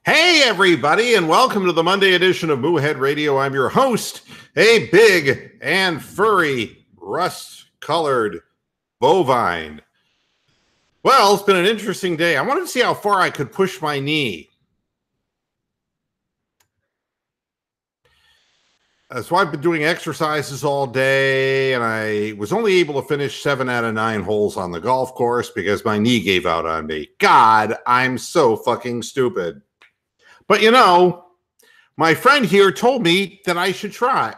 Hey, everybody, and welcome to the Monday edition of Moohead Radio. I'm your host, a big and furry, rust-colored bovine. Well, it's been an interesting day. I wanted to see how far I could push my knee. So I've been doing exercises all day, and I was only able to finish 7 out of 9 holes on the golf course because my knee gave out on me. God, I'm so fucking stupid. But you know, my friend here told me that I should try.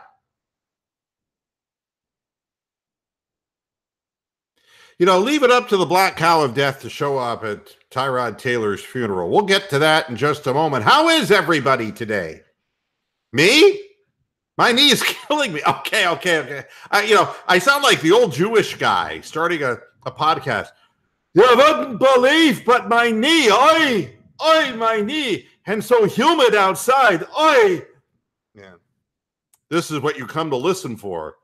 You know, leave it up to the black cow of death to show up at Tyrod Taylor's funeral. We'll get to that in just a moment. How is everybody today? Me? My knee is killing me. Okay. I sound like the old Jewish guy starting a podcast. You wouldn't believe, but my knee, my knee. And so humid outside. Oi! Yeah. This is what you come to listen for.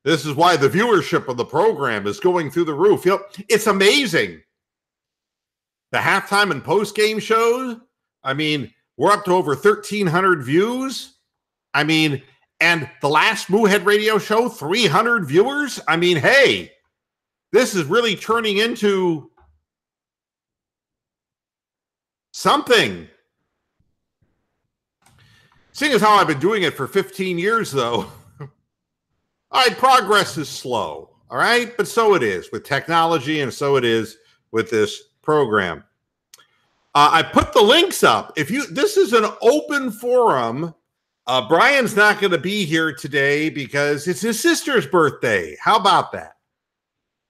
This is why the viewership of the program is going through the roof. You know, it's amazing. The halftime and post-game shows, I mean, we're up to over 1,300 views. I mean, and the last Moohead Radio show, 300 viewers. I mean, hey, this is really turning into something. Seeing as how I've been doing it for 15 years, though, progress is slow, all right? But so it is with technology, and so it is with this program. I put the links up. This is an open forum. Brian's not going to be here today because it's his sister's birthday. How about that?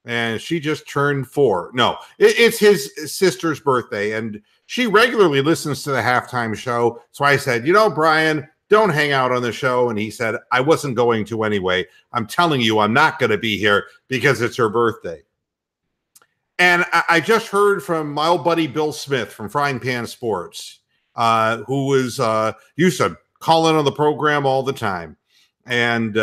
And she just turned 4. No, it's his sister's birthday, and she regularly listens to the halftime show. So I said, you know, Brian, don't hang out on the show. And he said, I wasn't going to anyway. I'm telling you, I'm not going to be here because it's her birthday. And I just heard from my old buddy Bill Smith from Frying Pan Sports, who was used to call in on the program all the time. And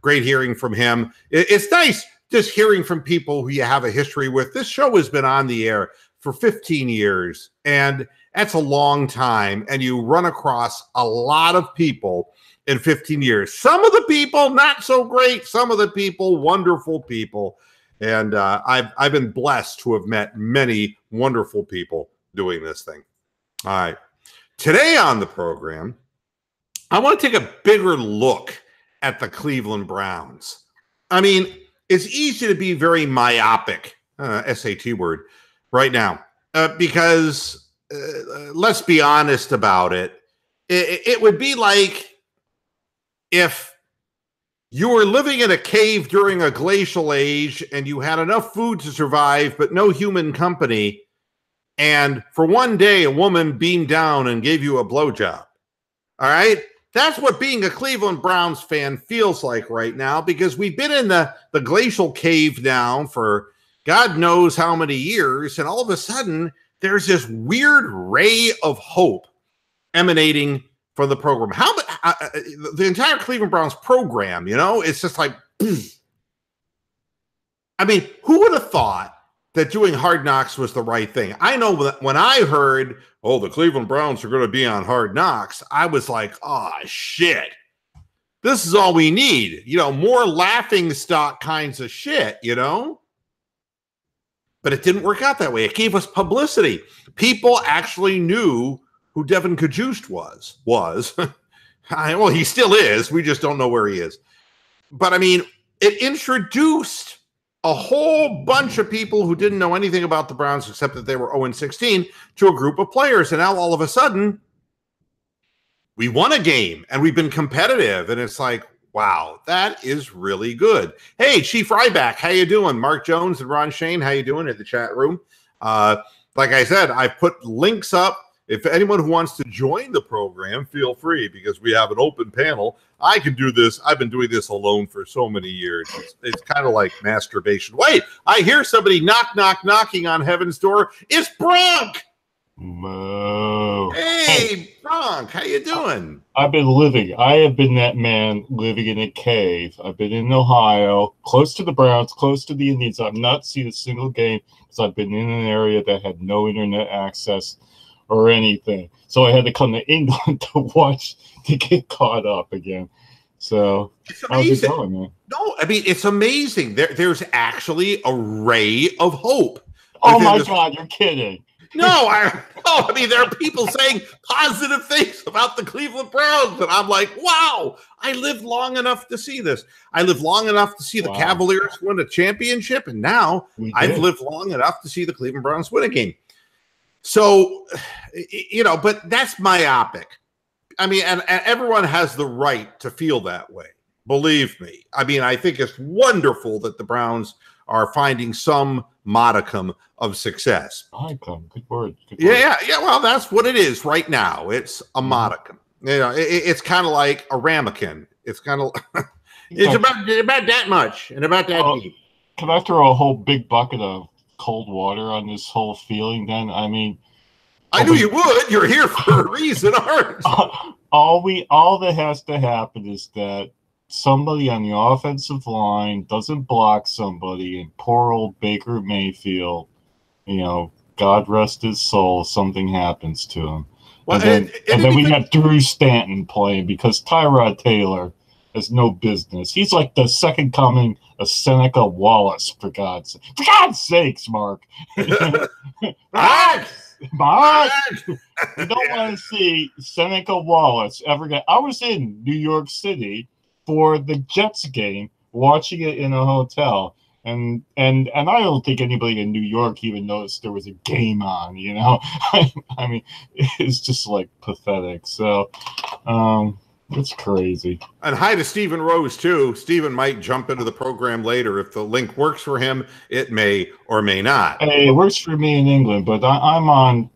great hearing from him. It's nice just hearing from people who you have a history with. This show has been on the air for 15 years, and that's a long time, and you run across a lot of people in 15 years. Some of the people, not so great. Some of the people, wonderful people, and I've been blessed to have met many wonderful people doing this thing. All right. Today on the program, I want to take a bigger look at the Cleveland Browns. I mean, it's easy to be very myopic, SAT word, right now, because let's be honest about it. It would be like if you were living in a cave during a glacial age and you had enough food to survive, but no human company. And for one day, a woman beamed down and gave you a blowjob. All right. That's what being a Cleveland Browns fan feels like right now, because we've been in the glacial cave now for God knows how many years. And all of a sudden, there's this weird ray of hope emanating from the program. The entire Cleveland Browns program, you know, it's just like, I mean, who would have thought that doing Hard Knocks was the right thing? I know that when I heard, oh, the Cleveland Browns are going to be on Hard Knocks, I was like, oh, shit. This is all we need. You know, more laughing stock kinds of shit, you know? But it didn't work out that way. It gave us publicity. People actually knew who Devin Kajust was. Well, he still is. We just don't know where he is. But, I mean, it introduced a whole bunch of people who didn't know anything about the Browns except that they were 0-16 to a group of players. And now all of a sudden, we won a game and we've been competitive. And it's like, wow, that is really good. Hey, Chief Ryback, how you doing? Mark Jones and Ron Shane, how you doing at the chat room? Like I said, I put links up. If anyone who wants to join the program, feel free, because we have an open panel. I can do this. I've been doing this alone for so many years. It's kind of like masturbation. Wait, I hear somebody knocking on heaven's door. It's Bronk. Moo. Hey, Bronk, how you doing? I have been that man living in a cave. I've been in Ohio, close to the Browns, close to the Indians. I've not seen a single game because I've been in an area that had no internet access. or anything. So I had to come to England to get caught up again. So how's it going, man? No, I mean, it's amazing. There's actually a ray of hope. Oh my God, you're kidding. No, I mean, there are people saying positive things about the Cleveland Browns, and I'm like, wow, I lived long enough to see this. I lived long enough to see the Cavaliers win a championship, and now I've lived long enough to see the Cleveland Browns win a game. So, but that's myopic. I mean, and everyone has the right to feel that way. Believe me. I mean, I think it's wonderful that the Browns are finding some modicum of success. Modicum, good word. Yeah. Well, that's what it is right now. It's a modicum. It's kind of like a ramekin. It's kind of it's about that much and about that deep. Can I throw a whole big bucket of cold water on this whole feeling? Then I mean, I knew you would. You're here for a reason, aren't you? All that has to happen is that somebody on the offensive line doesn't block somebody, and poor old Baker Mayfield, God rest his soul, something happens to him. Well, and then we have Drew Stanton playing because Tyrod Taylor has no business. He's like the second coming of Seneca Wallace, for God's sakes, Mark. Mark! You don't want to see Seneca Wallace ever get. I was in New York City for the Jets game, watching it in a hotel, and I don't think anybody in New York even noticed there was a game on. I mean, it's just like pathetic. So, it's crazy. And hi to Stephen Rose too. Stephen might jump into the program later if the link works for him. It may or may not. Hey, it works for me in England, but I'm on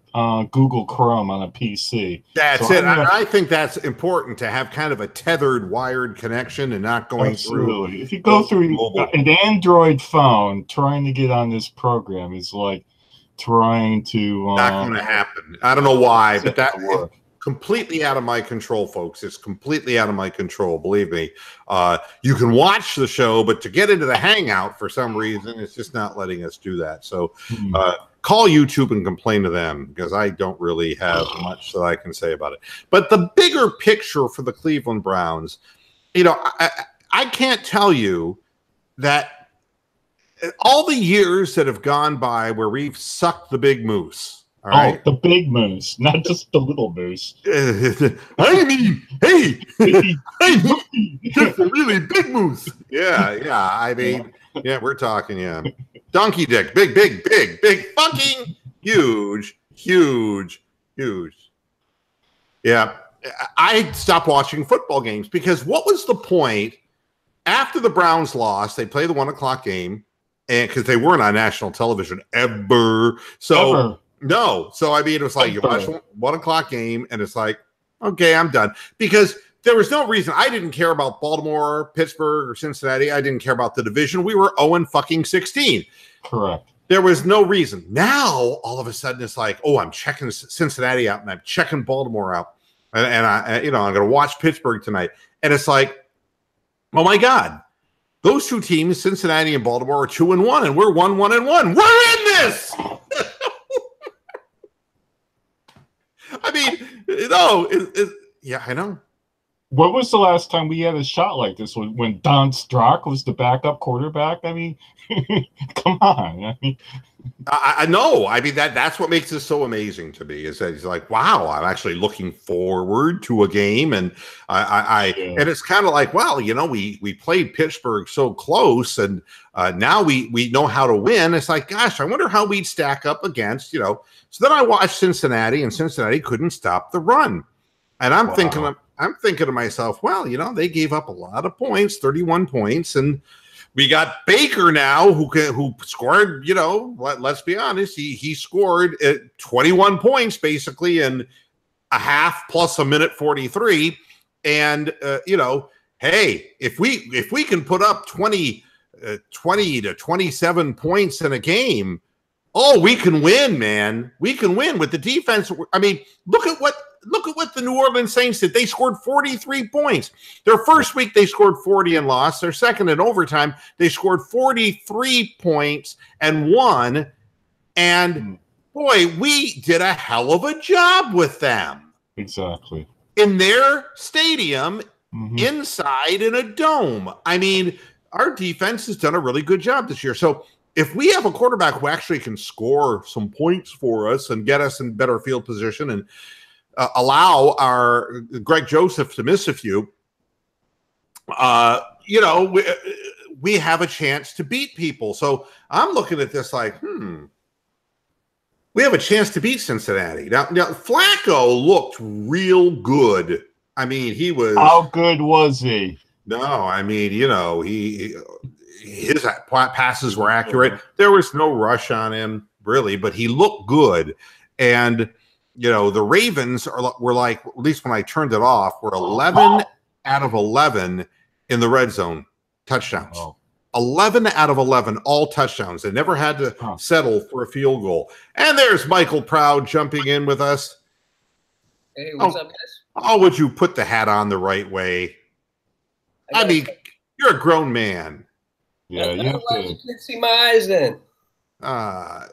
Google Chrome on a PC. That's it. I think that's important to have kind of a tethered, wired connection and not going through. If you go through an Android phone, trying to get on this program is like trying to. Not going to happen. I don't know why, but that works. Completely out of my control, folks. It's completely out of my control. Believe me. You can watch the show, but to get into the Hangout for some reason, it's just not letting us do that. So call YouTube and complain to them because I don't really have much that I can say about it. But the bigger picture for the Cleveland Browns, I can't tell you that all the years that have gone by where we've sucked the big moose. All right. The big moose, not just the little moose. I mean, hey, just a really big moose. Yeah. I mean, we're talking, donkey dick, big, fucking huge. Yeah, I stopped watching football games because what was the point after the Browns lost? They play the 1:00 game, and because they weren't on national television ever. No. So, I mean, it was like you watch 1:00 game and it's like, okay, I'm done. Because there was no reason. I didn't care about Baltimore, Pittsburgh, or Cincinnati. I didn't care about the division. We were 0-16. Correct. There was no reason. Now, all of a sudden, it's like, I'm checking Cincinnati out and I'm checking Baltimore out. And I'm going to watch Pittsburgh tonight. And it's like, oh, my God. Those two teams, Cincinnati and Baltimore, are 2-1, and we're 1-1-1. We're in this! I mean, I know. What was the last time we had a shot like this? When Don Strock was the backup quarterback? I mean, come on. I mean, I know. I mean, that's what makes this so amazing to me is that he's like, wow, I'm actually looking forward to a game. And and it's kind of like, well, we played Pittsburgh so close and now we know how to win. It's like, gosh, I wonder how we'd stack up against, So then I watched Cincinnati and Cincinnati couldn't stop the run. And I'm thinking to myself, well, they gave up a lot of points, 31 points. And we got Baker now who scored, let's be honest, he scored 21 points basically in a half plus a minute 43. And, hey, if we can put up 20 to 27 points in a game, we can win, man. We can win with the defense. I mean, look at what the New Orleans Saints did. They scored 43 points. Their first week, they scored 40 and lost. Their second in overtime, they scored 43 points and won. And boy, we did a hell of a job with them. Exactly. In their stadium, inside in a dome. I mean, our defense has done a really good job this year. So if we have a quarterback who actually can score some points for us and get us in better field position and allow our Greg Joseph to miss a few, we have a chance to beat people. So I'm looking at this like, we have a chance to beat Cincinnati. Now Flacco looked real good. I mean, he was. How good was he? No, I mean, his passes were accurate. There was no rush on him, really, but he looked good. And, the Ravens were like, at least when I turned it off, were 11 out of 11 in the red zone touchdowns. 11 out of 11, all touchdowns. They never had to settle for a field goal. And there's Michael Proud jumping in with us. Hey, what's up, guys? Oh, would you put the hat on the right way? I mean, you're a grown man. Yeah, you have to. You can see my eyes then. Oh,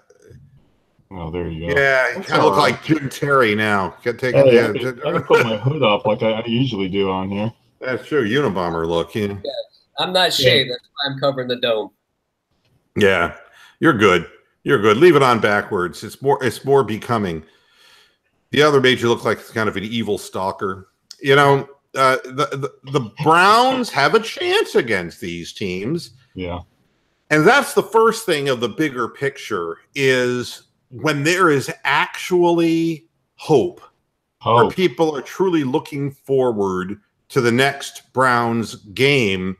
there you go. Yeah, you kind of look like Jim Terry now. I can put my hood up like I usually do on here. That's true. Unabomber look. Yeah. Yes. I'm not shaved. That's why I'm covering the dome. Yeah, you're good. You're good. Leave it on backwards. It's more becoming. The other made you look like kind of an evil stalker. The Browns have a chance against these teams. Yeah. And that's the first thing of the bigger picture is when there is actually hope. Where people are truly looking forward to the next Browns game.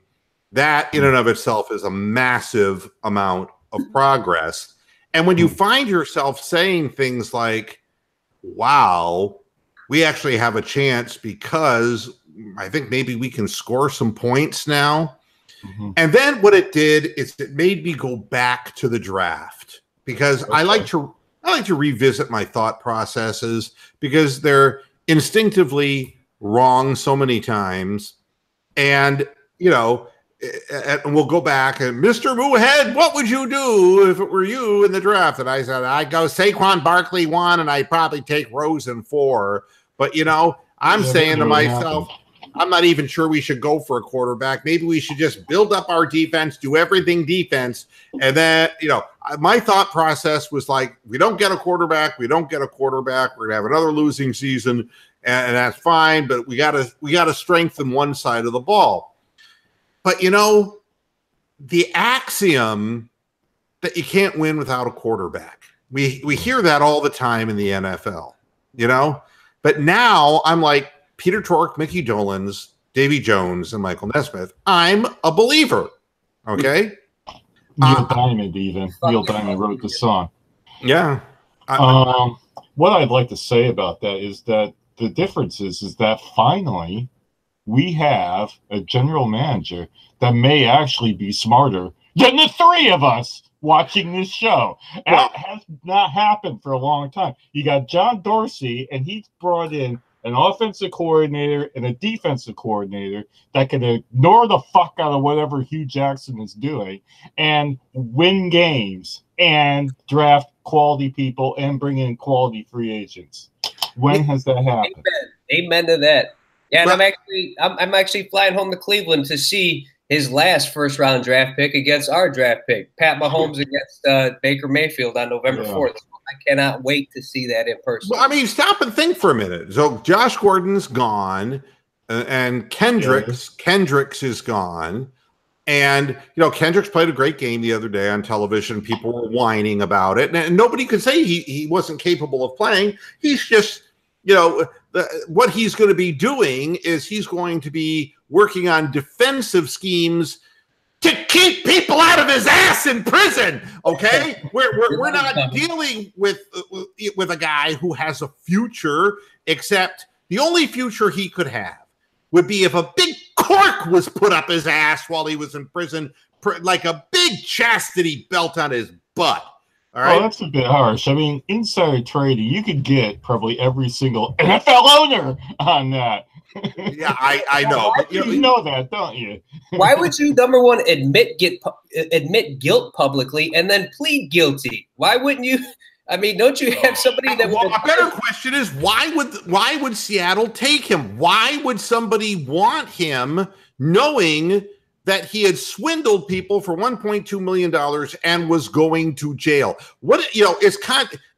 That in and of itself is a massive amount of progress. And when you find yourself saying things like, wow, we actually have a chance because I think maybe we can score some points now. And then what it did is it made me go back to the draft because I like to revisit my thought processes because they're instinctively wrong so many times. And, and we'll go back and Mr. Moohead, what would you do if it were you in the draft? And I said, I'd go Saquon Barkley 1 and I'd probably take Rosen 4. But, I'm saying to myself, I'm not even sure we should go for a quarterback. Maybe we should just build up our defense, do everything defense. And then, my thought process was like, we don't get a quarterback. We're going to have another losing season and that's fine. But we got to strengthen one side of the ball. But, the axiom that you can't win without a quarterback, we hear that all the time in the NFL, But now I'm like Peter Tork, Mickey Dolenz, Davy Jones, and Michael Nesmith. I'm a believer, okay? Neil Diamond even. Neil Diamond wrote the song. Yeah. What I'd like to say about that is that the difference is that finally we have a general manager that may actually be smarter than the three of us watching this show. That has not happened for a long time. You got John Dorsey, and he's brought in an offensive coordinator and a defensive coordinator that can ignore the fuck out of whatever Hugh Jackson is doing and win games and draft quality people and bring in quality free agents. When has that happened? Amen to that. Yeah, and I'm actually flying home to Cleveland to see his last first-round draft pick against our draft pick, Pat Mahomes against Baker Mayfield on November 4th. I cannot wait to see that in person. Well, I mean, stop and think for a minute. So Josh Gordon's gone, and Kendricks is gone. And, Kendricks played a great game the other day on television. People were whining about it. And nobody could say he wasn't capable of playing. He's just, what he's going to be doing is he's going to be working on defensive schemes to keep people out of his ass in prison. Okay, we're not dealing with a guy who has a future, except the only future he could have would be if a big cork was put up his ass while he was in prison, like a big chastity belt on his butt. All right. Well, that's a bit harsh. I mean, insider trading, you could get probably every single NFL owner on that. Yeah, I know. But you know that, don't you? Why would you, number one, admit guilt publicly and then plead guilty? Why wouldn't you? I mean, don't you have somebody that? Well, a better question is why would Seattle take him? Why would somebody want him, knowing that he had swindled people for $1.2 million and was going to jail? What, it's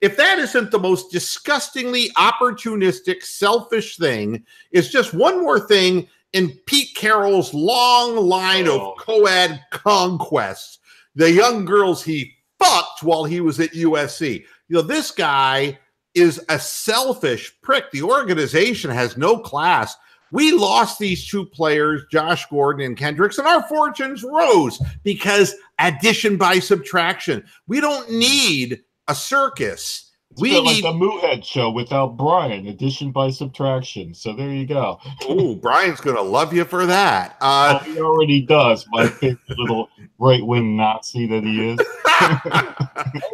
if that isn't the most disgustingly opportunistic, selfish thing, it's just one more thing in Pete Carroll's long line of co-ed conquests, the young girls he fucked while he was at USC. This guy is a selfish prick. The organization has no class. We lost these two players, Josh Gordon and Kendricks, and our fortunes rose because addition by subtraction. We don't need a circus. We need like the Moohead show without Brian, addition by subtraction. So there you go. Oh, Brian's going to love you for that. He already does, my favorite little right-wing Nazi that he is.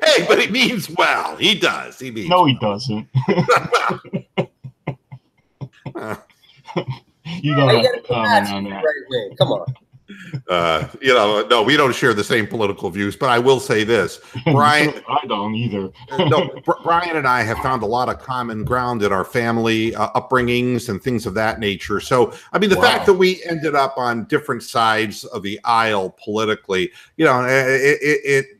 Hey, but he means well. He does. He means no, he doesn't. You don't have to comment on that. Right, come on. No, we don't share the same political views, but I will say this, Brian. I don't either. No, Brian and I have found a lot of common ground in our family upbringings and things of that nature. So, I mean, the fact that we ended up on different sides of the aisle politically,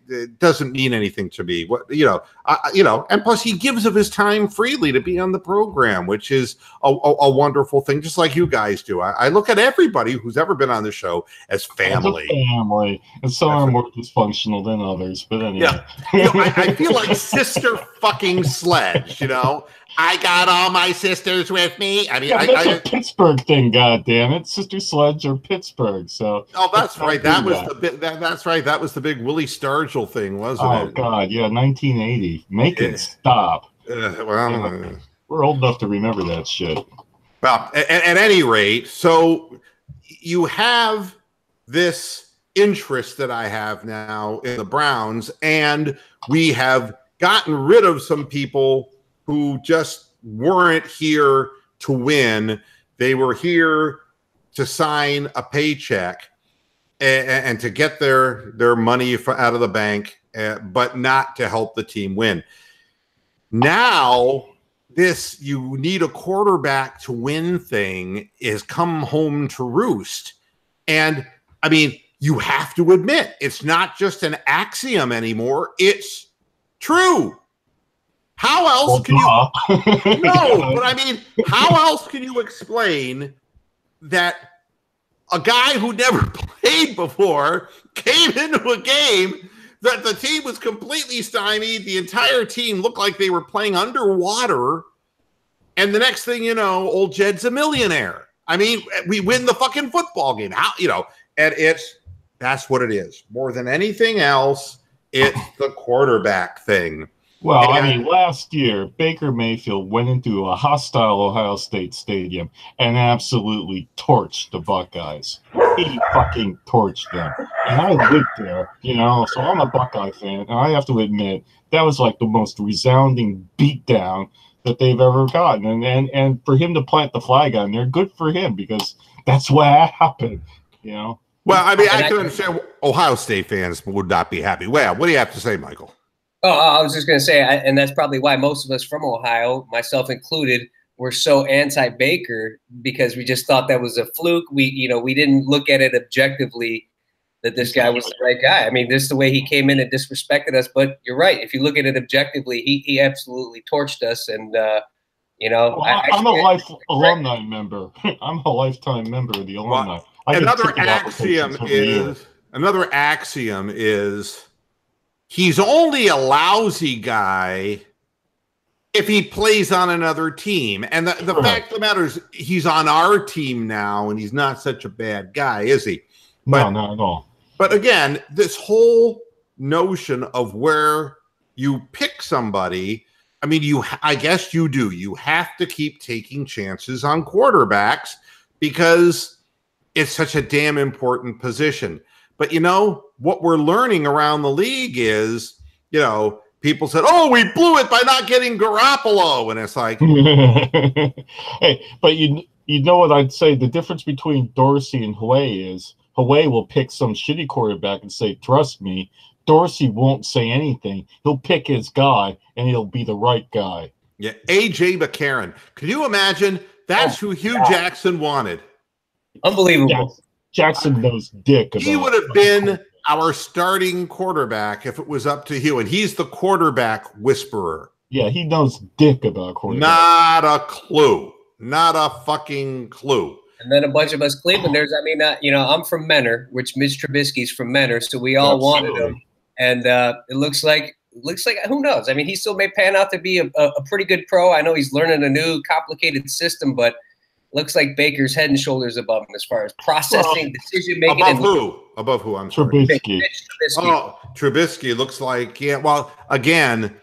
it doesn't mean anything to me. And plus he gives of his time freely to be on the program, which is a wonderful thing, just like you guys do. I look at everybody who's ever been on the show as family. And some are more dysfunctional than others, but anyway. Yeah. I feel like Sister fucking Sledge, I got all my sisters with me. I mean, that's a Pittsburgh thing, goddammit. Sister Sledge or Pittsburgh. So. Oh, that's right. That's right. That was the big Willie Sturgill thing, wasn't it? Oh God, yeah, 1980. Make it stop. We're old enough to remember that shit. Well, at any rate, so you have this interest that I have now in the Browns, and we have gotten rid of some people who just weren't here to win. They were here to sign a paycheck and to get their money out of the bank, but not to help the team win. Now, this you need a quarterback to win thing is come home to roost. And, I mean, you have to admit, it's not just an axiom anymore. It's true. How else can you? No, but I mean, how else can you explain that a guy who never played before came into a game that the team was completely stymied? The entire team looked like they were playing underwater. And the next thing you know, old Jed's a millionaire. I mean, we win the fucking football game. And that's what it is. More than anything else, it's the quarterback thing. Well, I mean, last year, Baker Mayfield went into a hostile Ohio State stadium and absolutely torched the Buckeyes. He fucking torched them. And I lived there, so I'm a Buckeye fan. And I have to admit, that was like the most resounding beatdown that they've ever gotten. And for him to plant the flag on there, good for him, because that's what happened, Well, I mean, I can understand Ohio State fans would not be happy. Well, what do you have to say, Michael? Oh, I was just going to say, and that's probably why most of us from Ohio, myself included, were so anti-Baker, because we just thought that was a fluke. We didn't look at it objectively that this guy was the right guy. I mean, this is the way he came in and disrespected us. But you're right. If you look at it objectively, he absolutely torched us. And, well, I'm a alumni member. I'm a lifetime member of the alumni. Well, another axiom is he's only a lousy guy if he plays on another team. And the fact of the matter is he's on our team now, and he's not such a bad guy, is he? No, not at all. But again, this whole notion of where you pick somebody, I mean, I guess you do. You have to keep taking chances on quarterbacks because it's such a damn important position. But, what we're learning around the league is, people said, oh, we blew it by not getting Garoppolo. And it's like. Hey, but you know what I'd say? The difference between Dorsey and Hawaii is Hawaii will pick some shitty quarterback and say, trust me. Dorsey won't say anything. He'll pick his guy, and he'll be the right guy. Yeah, A.J. McCarron. Can you imagine? That's who Hugh Jackson wanted. Unbelievable. Jackson knows dick about. He would have been our starting quarterback if it was up to Hugh, and he's the quarterback whisperer. Yeah, he knows dick about quarterback. Not a clue. Not a fucking clue. And then a bunch of us Clevelanders. I mean, I'm from Menor, which Mitch Trubisky's from Menor, so we all wanted him. And it looks like who knows? I mean, he still may pan out to be a pretty good pro. I know he's learning a new complicated system, but looks like Baker's head and shoulders above him as far as processing, decision making. Above who? I'm sorry. Trubisky. Oh, Trubisky looks like, yeah. Well, again,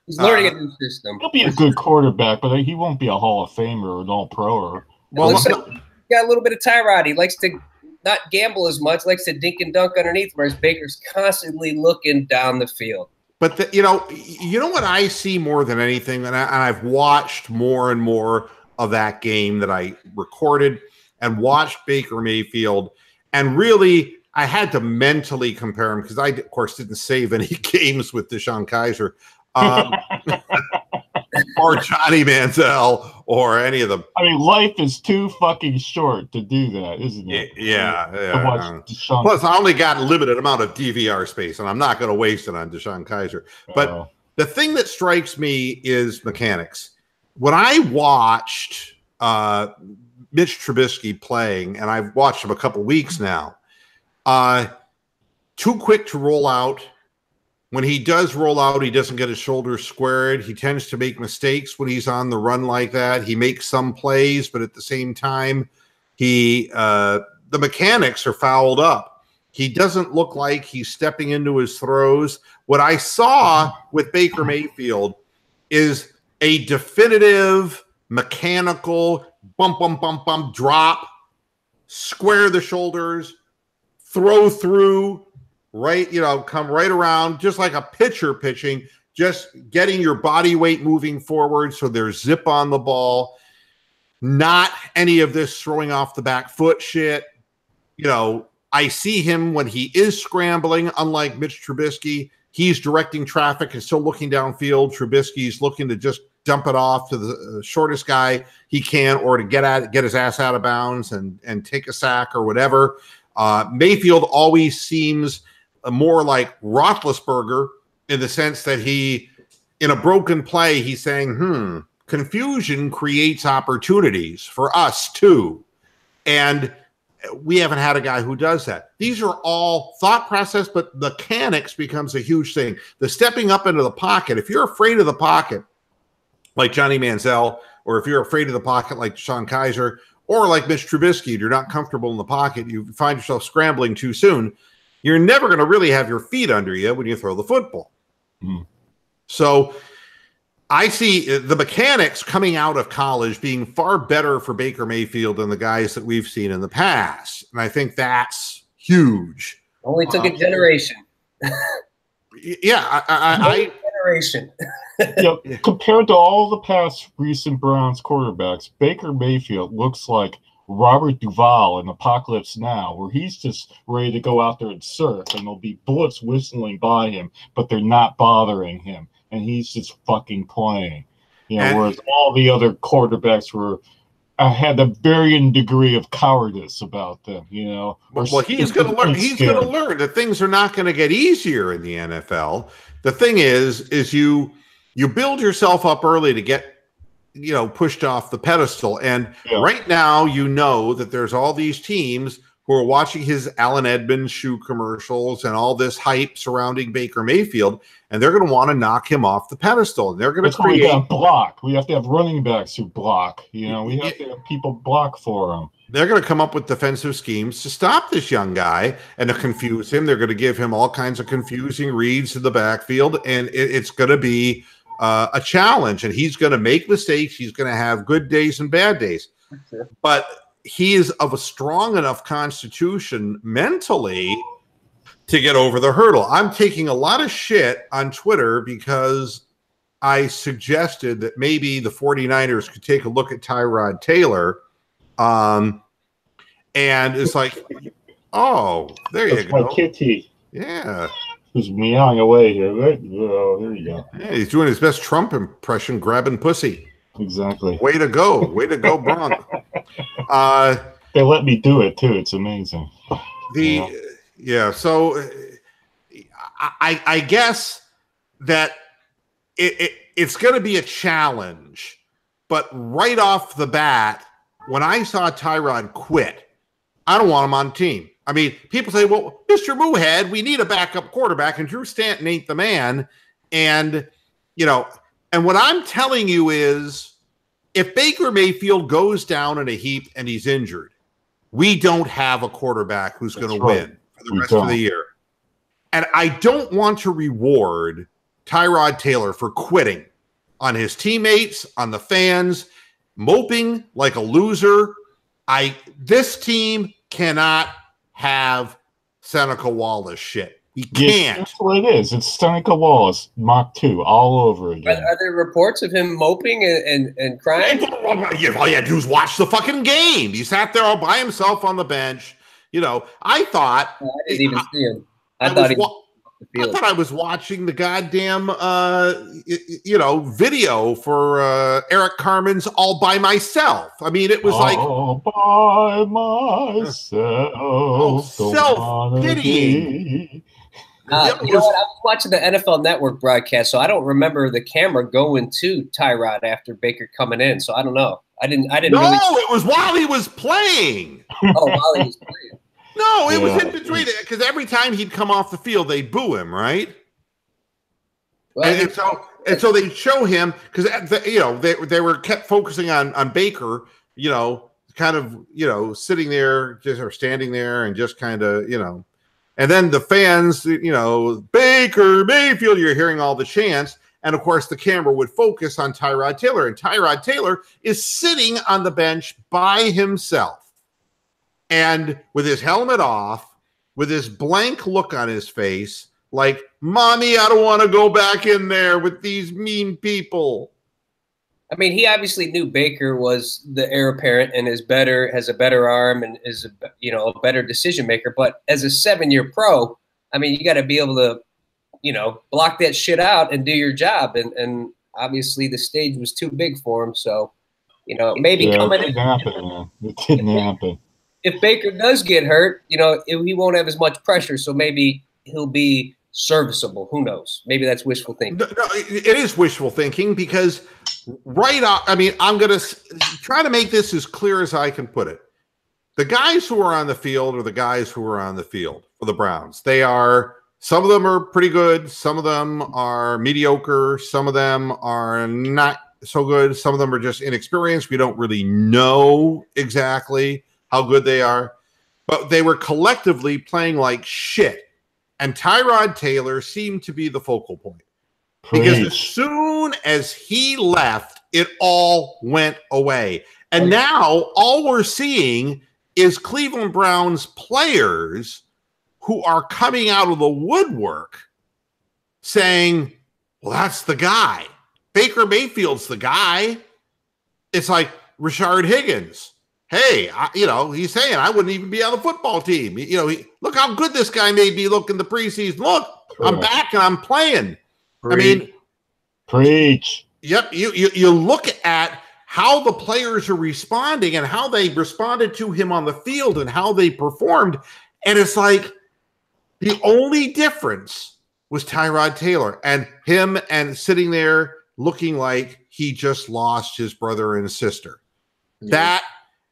he's learning a new system. He'll be a good quarterback, but he won't be a Hall of Famer or an All-Pro. Well, looks like he's got a little bit of Tyrod. He likes to not gamble as much, likes to dink and dunk underneath, whereas Baker's constantly looking down the field. But you know what I see more than anything, and I've watched more and more of that game that I recorded and watched Baker Mayfield, and really I had to mentally compare him because I, of course, didn't save any games with Deshaun Kaiser or Johnny Manziel or any of them. I mean, life is too fucking short to do that, isn't it? Yeah. Plus, I only got a limited amount of DVR space, and I'm not going to waste it on Deshaun Kaiser. But the thing that strikes me is mechanics. When I watched Mitch Trubisky playing, and I've watched him a couple weeks now, too quick to roll out. When he does roll out, he doesn't get his shoulders squared. He tends to make mistakes when he's on the run like that. He makes some plays, but at the same time, the mechanics are fouled up. He doesn't look like he's stepping into his throws. What I saw with Baker Mayfield is a definitive mechanical bump, bump, bump, bump, drop, square the shoulders, throw through, right, come right around, just like a pitcher pitching, just getting your body weight moving forward so there's zip on the ball, not any of this throwing off the back foot shit. I see him when he is scrambling, unlike Mitch Trubisky. He's directing traffic and still looking downfield. Trubisky's looking to just dump it off to the shortest guy he can, or to get his ass out of bounds and take a sack or whatever. Mayfield always seems more like Roethlisberger in the sense that he, in a broken play, he's saying, confusion creates opportunities for us too. And we haven't had a guy who does that. These are all thought process, but mechanics becomes a huge thing. The stepping up into the pocket, if you're afraid of the pocket, like Johnny Manziel, or if you're afraid of the pocket like Deshaun Kaiser, or like Mitch Trubisky, you're not comfortable in the pocket, you find yourself scrambling too soon, you're never going to really have your feet under you when you throw the football. So I see the mechanics coming out of college being far better for Baker Mayfield than the guys that we've seen in the past. And I think that's huge. Only took a generation. Generation. Compared to all the past recent Browns quarterbacks, Baker Mayfield looks like Robert Duvall in Apocalypse Now, where he's just ready to go out there and surf, and there'll be bullets whistling by him, but they're not bothering him, and he's just fucking playing. Whereas all the other quarterbacks had a varying degree of cowardice about them. Well, he's going to learn. He's going to learn that things are not going to get easier in the NFL. The thing is you build yourself up early to get pushed off the pedestal. And right now, that there's all these teams who are watching his Allen Edmonds shoe commercials and all this hype surrounding Baker Mayfield, and they're going to want to knock him off the pedestal. And they're going to create block. We have to have running backs who block. We have to have people block for him. They're going to come up with defensive schemes to stop this young guy and to confuse him. They're going to give him all kinds of confusing reads in the backfield, and it's going to be a challenge, and he's going to make mistakes. He's going to have good days and bad days, but he is of a strong enough constitution mentally to get over the hurdle. I'm taking a lot of shit on Twitter because I suggested that maybe the 49ers could take a look at Tyrod Taylor, and it's like, oh, there you go. My kitty. Yeah. Just meowing away here. Right? Oh, there you go. Yeah, he's doing his best Trump impression, grabbing pussy. Exactly. Way to go, Bronk. They let me do it too. It's amazing. So I guess that it's going to be a challenge, but right off the bat, when I saw Tyrod quit, I don't want him on the team. I mean, people say, well, Mr. Moohead, we need a backup quarterback, and Drew Stanton ain't the man. And, and what I'm telling you is, if Baker Mayfield goes down in a heap and he's injured, we don't have a quarterback who's going to win for the rest of the year. And I don't want to reward Tyrod Taylor for quitting on his teammates, on the fans, moping like a loser. This team cannot have Seneca Wallace shit. We can't. That's what it is. It's Seneca Wallace, Mach 2, all over again. Are there reports of him moping and crying? All you had to do is watch the fucking game. He sat there all by himself on the bench. I thought. I didn't even see him. I thought I was watching the goddamn, video for Eric Carmen's All by Myself. I mean, it was like all by myself. Self-pitying. I was watching the NFL Network broadcast, so I don't remember the camera going to Tyrod after Baker coming in. So I don't know. I didn't. No, it was while he was playing. Oh, while he was playing. No, it was in between it because every time he'd come off the field, they'd boo him, right? Well, and so they show him because they were kept focusing on Baker, kind of sitting there just or standing there and just kind of and then the fans, Baker Mayfield, you're hearing all the chants, and of course the camera would focus on Tyrod Taylor, and Tyrod Taylor is sitting on the bench by himself. And with his helmet off, with his blank look on his face, like, Mommy, I don't want to go back in there with these mean people. I mean, he obviously knew Baker was the heir apparent and has a better arm and is a better decision maker. But as a 7-year pro, I mean, you got to be able to, block that shit out and do your job. And obviously the stage was too big for him. So, maybe coming in. It didn't happen. If Baker does get hurt, he won't have as much pressure. So maybe he'll be serviceable. Who knows? Maybe that's wishful thinking. No, it is wishful thinking because I'm going to try to make this as clear as I can put it. The guys who are on the field are the guys who are on the field for the Browns. Some of them are pretty good. Some of them are mediocre. Some of them are not so good. Some of them are just inexperienced. We don't really know exactly how good they are, but they were collectively playing like shit. And Tyrod Taylor seemed to be the focal point. Because as soon as he left, it all went away. And now all we're seeing is Cleveland Browns players who are coming out of the woodwork saying, well, that's the guy. Baker Mayfield's the guy. It's like Rashard Higgins. Hey, he's saying I wouldn't even be on the football team. Look how good this guy made me look in the preseason. Look, I'm back and I'm playing. Preach. Yep. You look at how the players are responding and how they responded to him on the field and how they performed. And it's like the only difference was Tyrod Taylor and him and sitting there looking like he just lost his brother and sister. Yeah.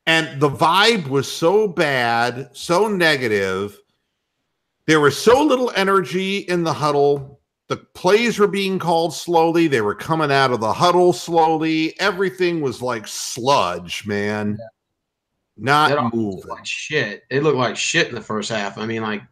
And the vibe was so bad, so negative. There was so little energy in the huddle. The plays were being called slowly. They were coming out of the huddle slowly. Everything was like sludge, man. Yeah. Not moving. Like shit. They looked like shit in the first half. I mean, like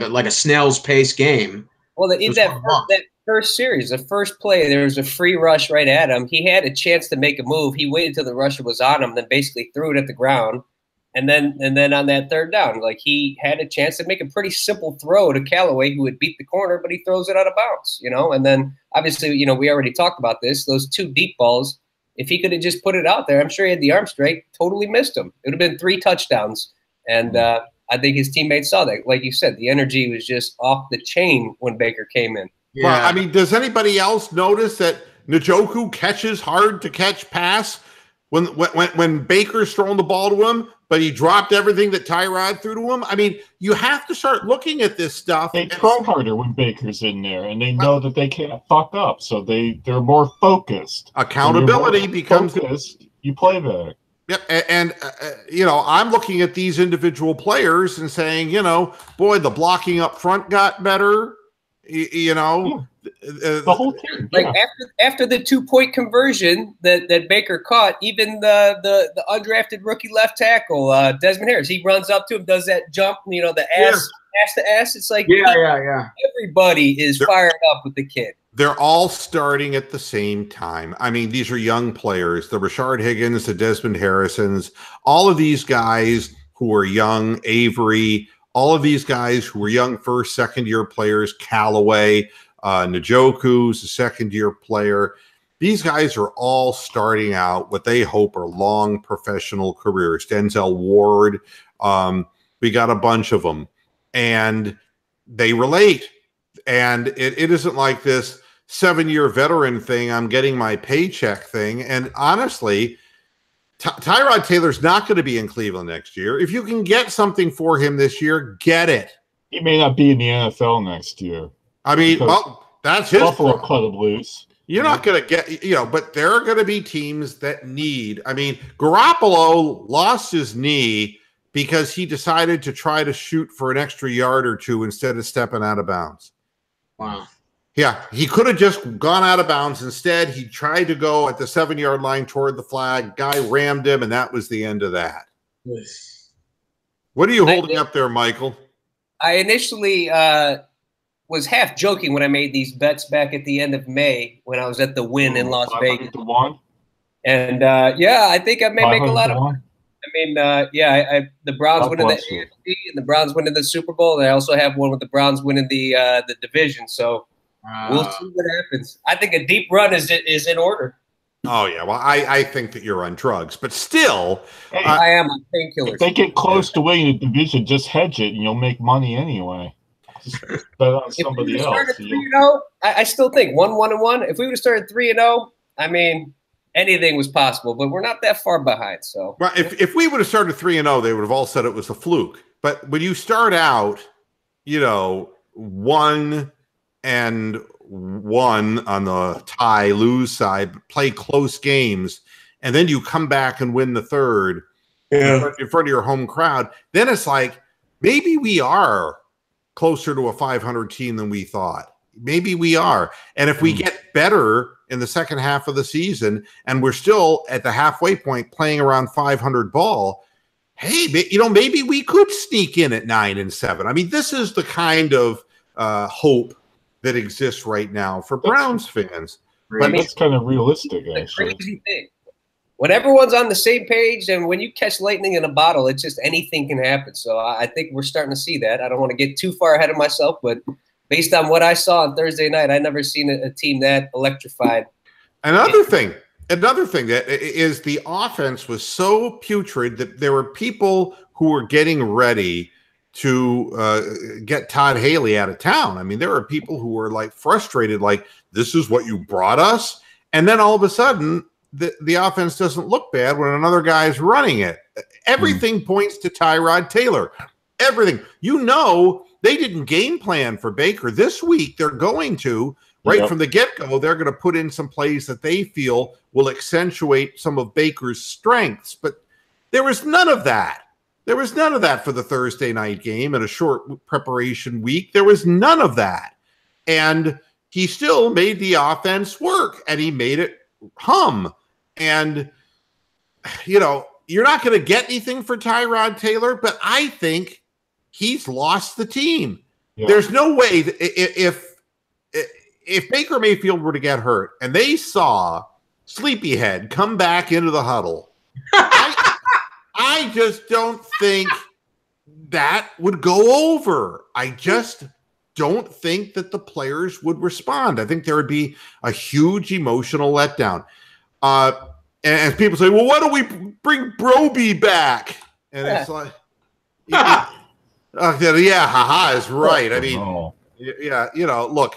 a snail's pace game. Well, that first series, the first play, there was a free rush right at him. He had a chance to make a move. He waited till the rusher was on him, then basically threw it at the ground. And then on that third down, like he had a chance to make a pretty simple throw to Callaway, who would beat the corner, but he throws it out of bounds, And then obviously, we already talked about this. Those 2 deep balls, if he could have just put it out there, I'm sure he had the arm straight, totally missed them. It would have been 3 touchdowns. And I think his teammates saw that. Like you said, the energy was just off the chain when Baker came in. Yeah. Well, I mean, does anybody else notice that Njoku catches hard to catch pass when Baker's throwing the ball to him, but he dropped everything that Tyrod threw to him? I mean, you have to start looking at this stuff. They throw harder when Baker's in there, and they know that they can't fuck up, so they're more focused. Accountability becomes focused, you play better. Yep, and I'm looking at these individual players and saying, boy, the blocking up front got better. The whole team. Like after the 2-point conversion that Baker caught, even the undrafted rookie left tackle Desmond Harris, he runs up to him, does that jump, the ass to ass. It's like everybody is fired up with the kid. They're all starting at the same time. I mean, these are young players. The Rashard Higgins, the Desmond Harrisons, all of these guys who are young, Avery, all of these guys who were young first, second-year players, Callaway, Njoku's a second-year player. These guys are all starting out what they hope are long professional careers. Denzel Ward, we got a bunch of them. And they relate. And it isn't like this 7-year veteran thing, I'm getting my paycheck thing. And honestly, Tyrod Taylor's not going to be in Cleveland next year. If you can get something for him this year, get it. He may not be in the NFL next year. I mean, that's his Buffalo cut him loose. You're not going to get, but there are going to be teams that need. I mean, Garoppolo lost his knee because he decided to try to shoot for an extra yard or two instead of stepping out of bounds. Wow. Yeah, he could have just gone out of bounds. Instead, he tried to go at the 7-yard line toward the flag. Guy rammed him, and that was the end of that. What are you holding up there, Michael? I initially was half joking when I made these bets back at the end of May when I was at the Wynn in Las Vegas. And, I think I may make a lot of money. I mean, the Browns winning the AFC and the Browns winning the Super Bowl. And I also have one with the Browns winning the division. So we'll see what happens. I think a deep run is in order. Oh, yeah. Well, I think that you're on drugs. But still. I am on painkillers. If they get close to winning the division, just hedge it and you'll make money anyway. Just bet on somebody else. I still think 1-1-1. If we would have started 3-0, I mean – anything was possible, but we're not that far behind. So, right, if we would have started 3-0, they would have all said it was a fluke. But when you start out, 1-1 on the tie lose side, play close games, and then you come back and win the third in front of your home crowd, then it's like maybe we are closer to a 500 team than we thought. Maybe we are. And if we get better in the second half of the season and we're still at the halfway point playing around 500 ball, hey, maybe we could sneak in at 9-7. I mean, this is the kind of hope that exists right now for Browns fans. But that's kind of realistic, actually. Crazy thing. When everyone's on the same page and when you catch lightning in a bottle, it's just anything can happen. So I think we're starting to see that. I don't want to get too far ahead of myself, but based on what I saw on Thursday night, I've never seen a team that electrified. Another thing that is the offense was so putrid that there were people who were getting ready to get Todd Haley out of town. I mean, there were people who were like frustrated, like, this is what you brought us? And then all of a sudden, the offense doesn't look bad when another guy's running it. Everything points to Tyrod Taylor. Everything. They didn't game plan for Baker. This week, they're going to, from the get-go, they're going to put in some plays that they feel will accentuate some of Baker's strengths. But there was none of that. There was none of that for the Thursday night game in a short preparation week. There was none of that. And he still made the offense work, and he made it hum. And, you're not going to get anything for Tyrod Taylor, but I think he's lost the team. Yeah. There's no way that if Baker Mayfield were to get hurt and they saw Sleepyhead come back into the huddle, I just don't think that would go over. I just don't think that the players would respond. I think there would be a huge emotional letdown. And people say, well, why don't we bring Broby back? And it's like... Yeah, haha is right. I mean, yeah, look,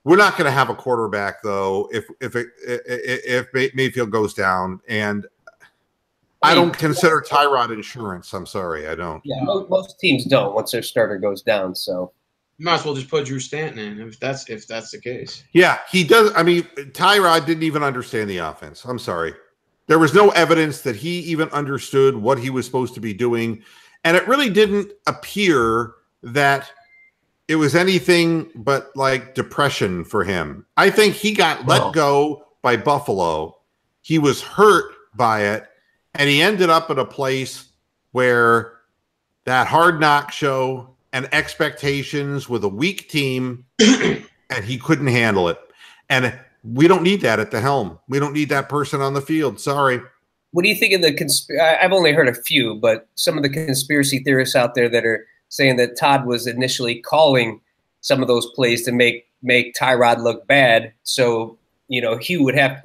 we're not going to have a quarterback though if Mayfield goes down, and I don't consider Tyrod insurance. I'm sorry, I don't. Yeah, most teams don't once their starter goes down. So you might as well just put Drew Stanton in if that's the case. Yeah, he does. I mean, Tyrod didn't even understand the offense. I'm sorry. There was no evidence that he even understood what he was supposed to be doing. And it really didn't appear that it was anything but like depression for him. I think he got let go by Buffalo. He was hurt by it. And he ended up at a place where that hard knock show and expectations with a weak team, and he couldn't handle it. And we don't need that at the helm. We don't need that person on the field. Sorry. What do you think of the I've only heard a few, but some of the conspiracy theorists out there that are saying that Todd was initially calling some of those plays to make Tyrod look bad. So, Howie would have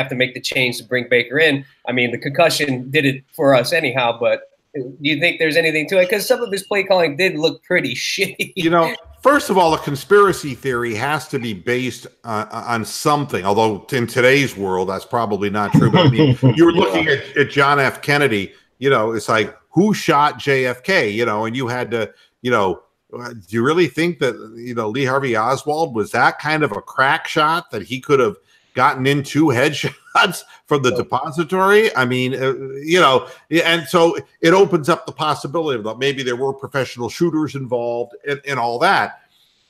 to make the change to bring Baker in. I mean, the concussion did it for us anyhow, but do you think there's anything to it? Because some of his play calling did look pretty shitty. First of all, a conspiracy theory has to be based on something, although in today's world, that's probably not true. But I mean, you were looking at John F. Kennedy, it's like, who shot JFK, and you had to, do you really think that, Lee Harvey Oswald was that kind of a crack shot that he could have gotten in 2 headshots from the depository? I mean, and so it opens up the possibility that maybe there were professional shooters involved and all that.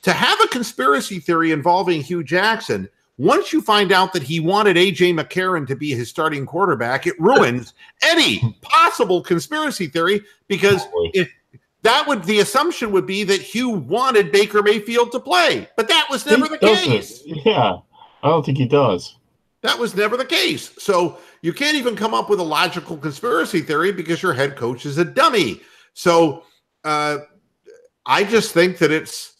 To have a conspiracy theory involving Hugh Jackson, once you find out that he wanted A.J. McCarron to be his starting quarterback, it ruins any possible conspiracy theory, because the assumption would be that Hugh wanted Baker Mayfield to play, but that was never the case. Yeah. I don't think he does. That was never the case. So you can't even come up with a logical conspiracy theory because your head coach is a dummy. So I just think that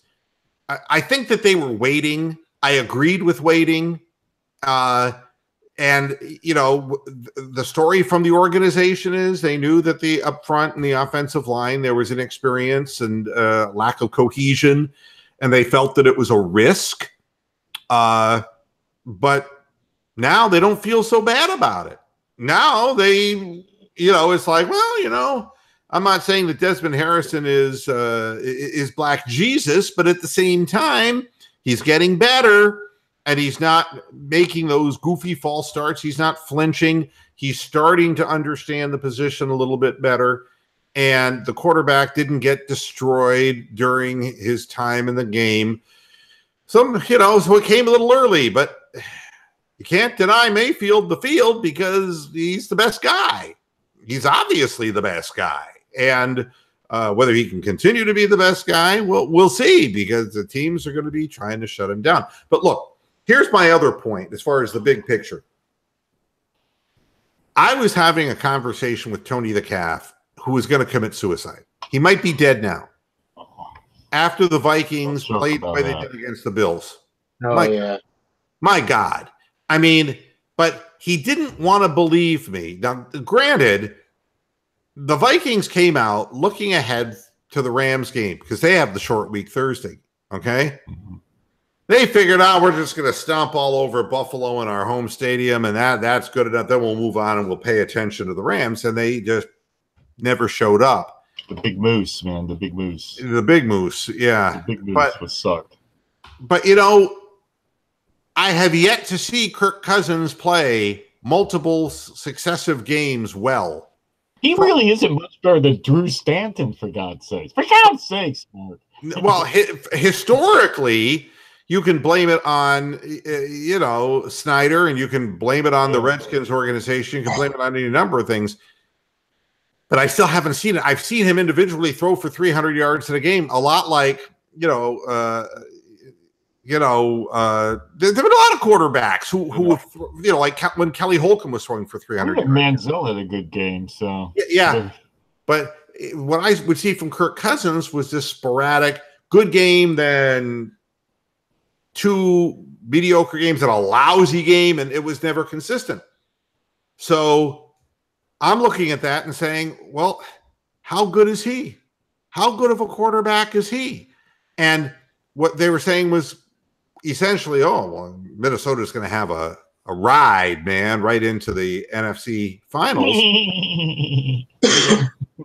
I think that they were waiting. I agreed with waiting. And, the story from the organization is they knew that the up front and the offensive line, there was inexperience and lack of cohesion, and they felt that it was a risk. But now they don't feel so bad about it. Now they, it's like, well, I'm not saying that Desmond Harrison is Black Jesus, but at the same time, he's getting better, and he's not making those goofy false starts. He's not flinching. He's starting to understand the position a little bit better, and the quarterback didn't get destroyed during his time in the game. So it came a little early, but you can't deny Mayfield the field because he's the best guy. He's obviously the best guy. And whether he can continue to be the best guy, we'll see, because the teams are going to be trying to shut him down. But look, here's my other point as far as the big picture. I was having a conversation with Tony the Calf, who was going to commit suicide. He might be dead now. After the Vikings played the way they did against the Bills. My God. I mean, but he didn't want to believe me. Now, granted, the Vikings came out looking ahead to the Rams game because they have the short week Thursday, okay? Mm-hmm. They figured out we're just going to stomp all over Buffalo in our home stadium, and that's good enough. Then we'll move on and we'll pay attention to the Rams, and they just never showed up. The big moose, man. The big moose. The big moose, yeah. The big moose was sucked. But, I have yet to see Kirk Cousins play multiple successive games well. He really isn't much better than Drew Stanton, for God's sakes. For God's sakes, Mark. Well, historically, you can blame it on, Snyder, and you can blame it on the Redskins organization. You can blame it on any number of things. But I still haven't seen it. I've seen him individually throw for 300 yards in a game, a lot like, there have been a lot of quarterbacks who like when Kelly Holcomb was throwing for 300 yards. Manziel had a good game, so. Yeah. But what I would see from Kirk Cousins was this sporadic good game, then 2 mediocre games, and a lousy game, and it was never consistent. So I'm looking at that and saying, well, how good is he? how good of a quarterback is he? And what they were saying was essentially, oh, well, Minnesota's going to have a ride, man, right into the NFC finals.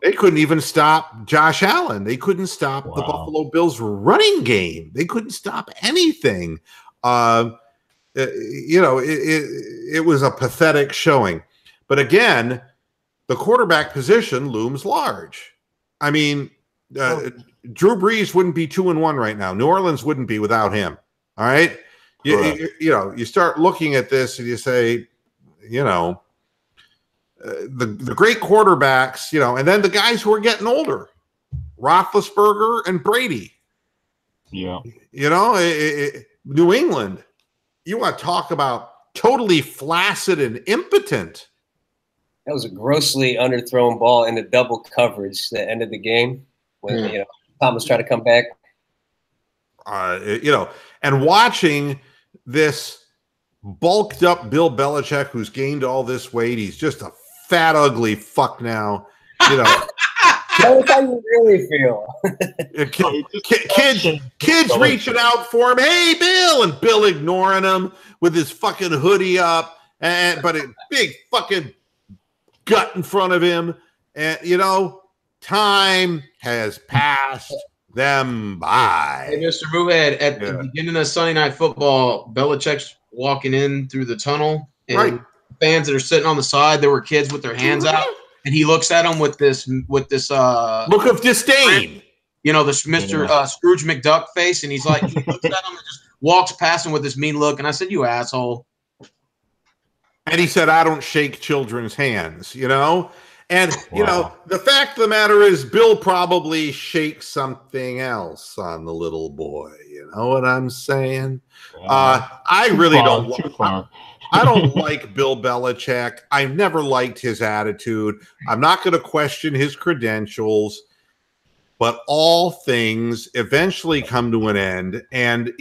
They couldn't even stop Josh Allen. They couldn't stop the Buffalo Bills running game. They couldn't stop anything. It was a pathetic showing. But again, the quarterback position looms large. I mean, Drew Brees wouldn't be 2-1 right now. New Orleans wouldn't be without him. All right. You start looking at this and you say, the great quarterbacks, and then the guys who are getting older, Roethlisberger and Brady. Yeah. New England, you want to talk about totally flaccid and impotent. That was a grossly underthrown ball in the double coverage at the end of the game when Thomas tried to come back. And watching this bulked up Bill Belichick, who's gained all this weight, he's just a fat, ugly fuck now. Tell us how you really feel. Kids reaching out for him. Hey, Bill, and Bill ignoring him with his fucking hoodie up, but a big fucking gut in front of him. And time has passed them by. Hey, Mr. Moohead, at the beginning of Sunday Night Football, Belichick's walking in through the tunnel, and fans that are sitting on the side, there were kids with their hands out, and he looks at them with this look of disdain. This Mr. Scrooge McDuck face, and he's like, he looks at him and just walks past him with this mean look. And I said, "You asshole." And he said, "I don't shake children's hands," And, the fact of the matter is Bill probably shakes something else on the little boy. You know what I'm saying? I really don't. I don't like Bill Belichick. I've never liked his attitude. I'm not going to question his credentials. But all things eventually come to an end. And,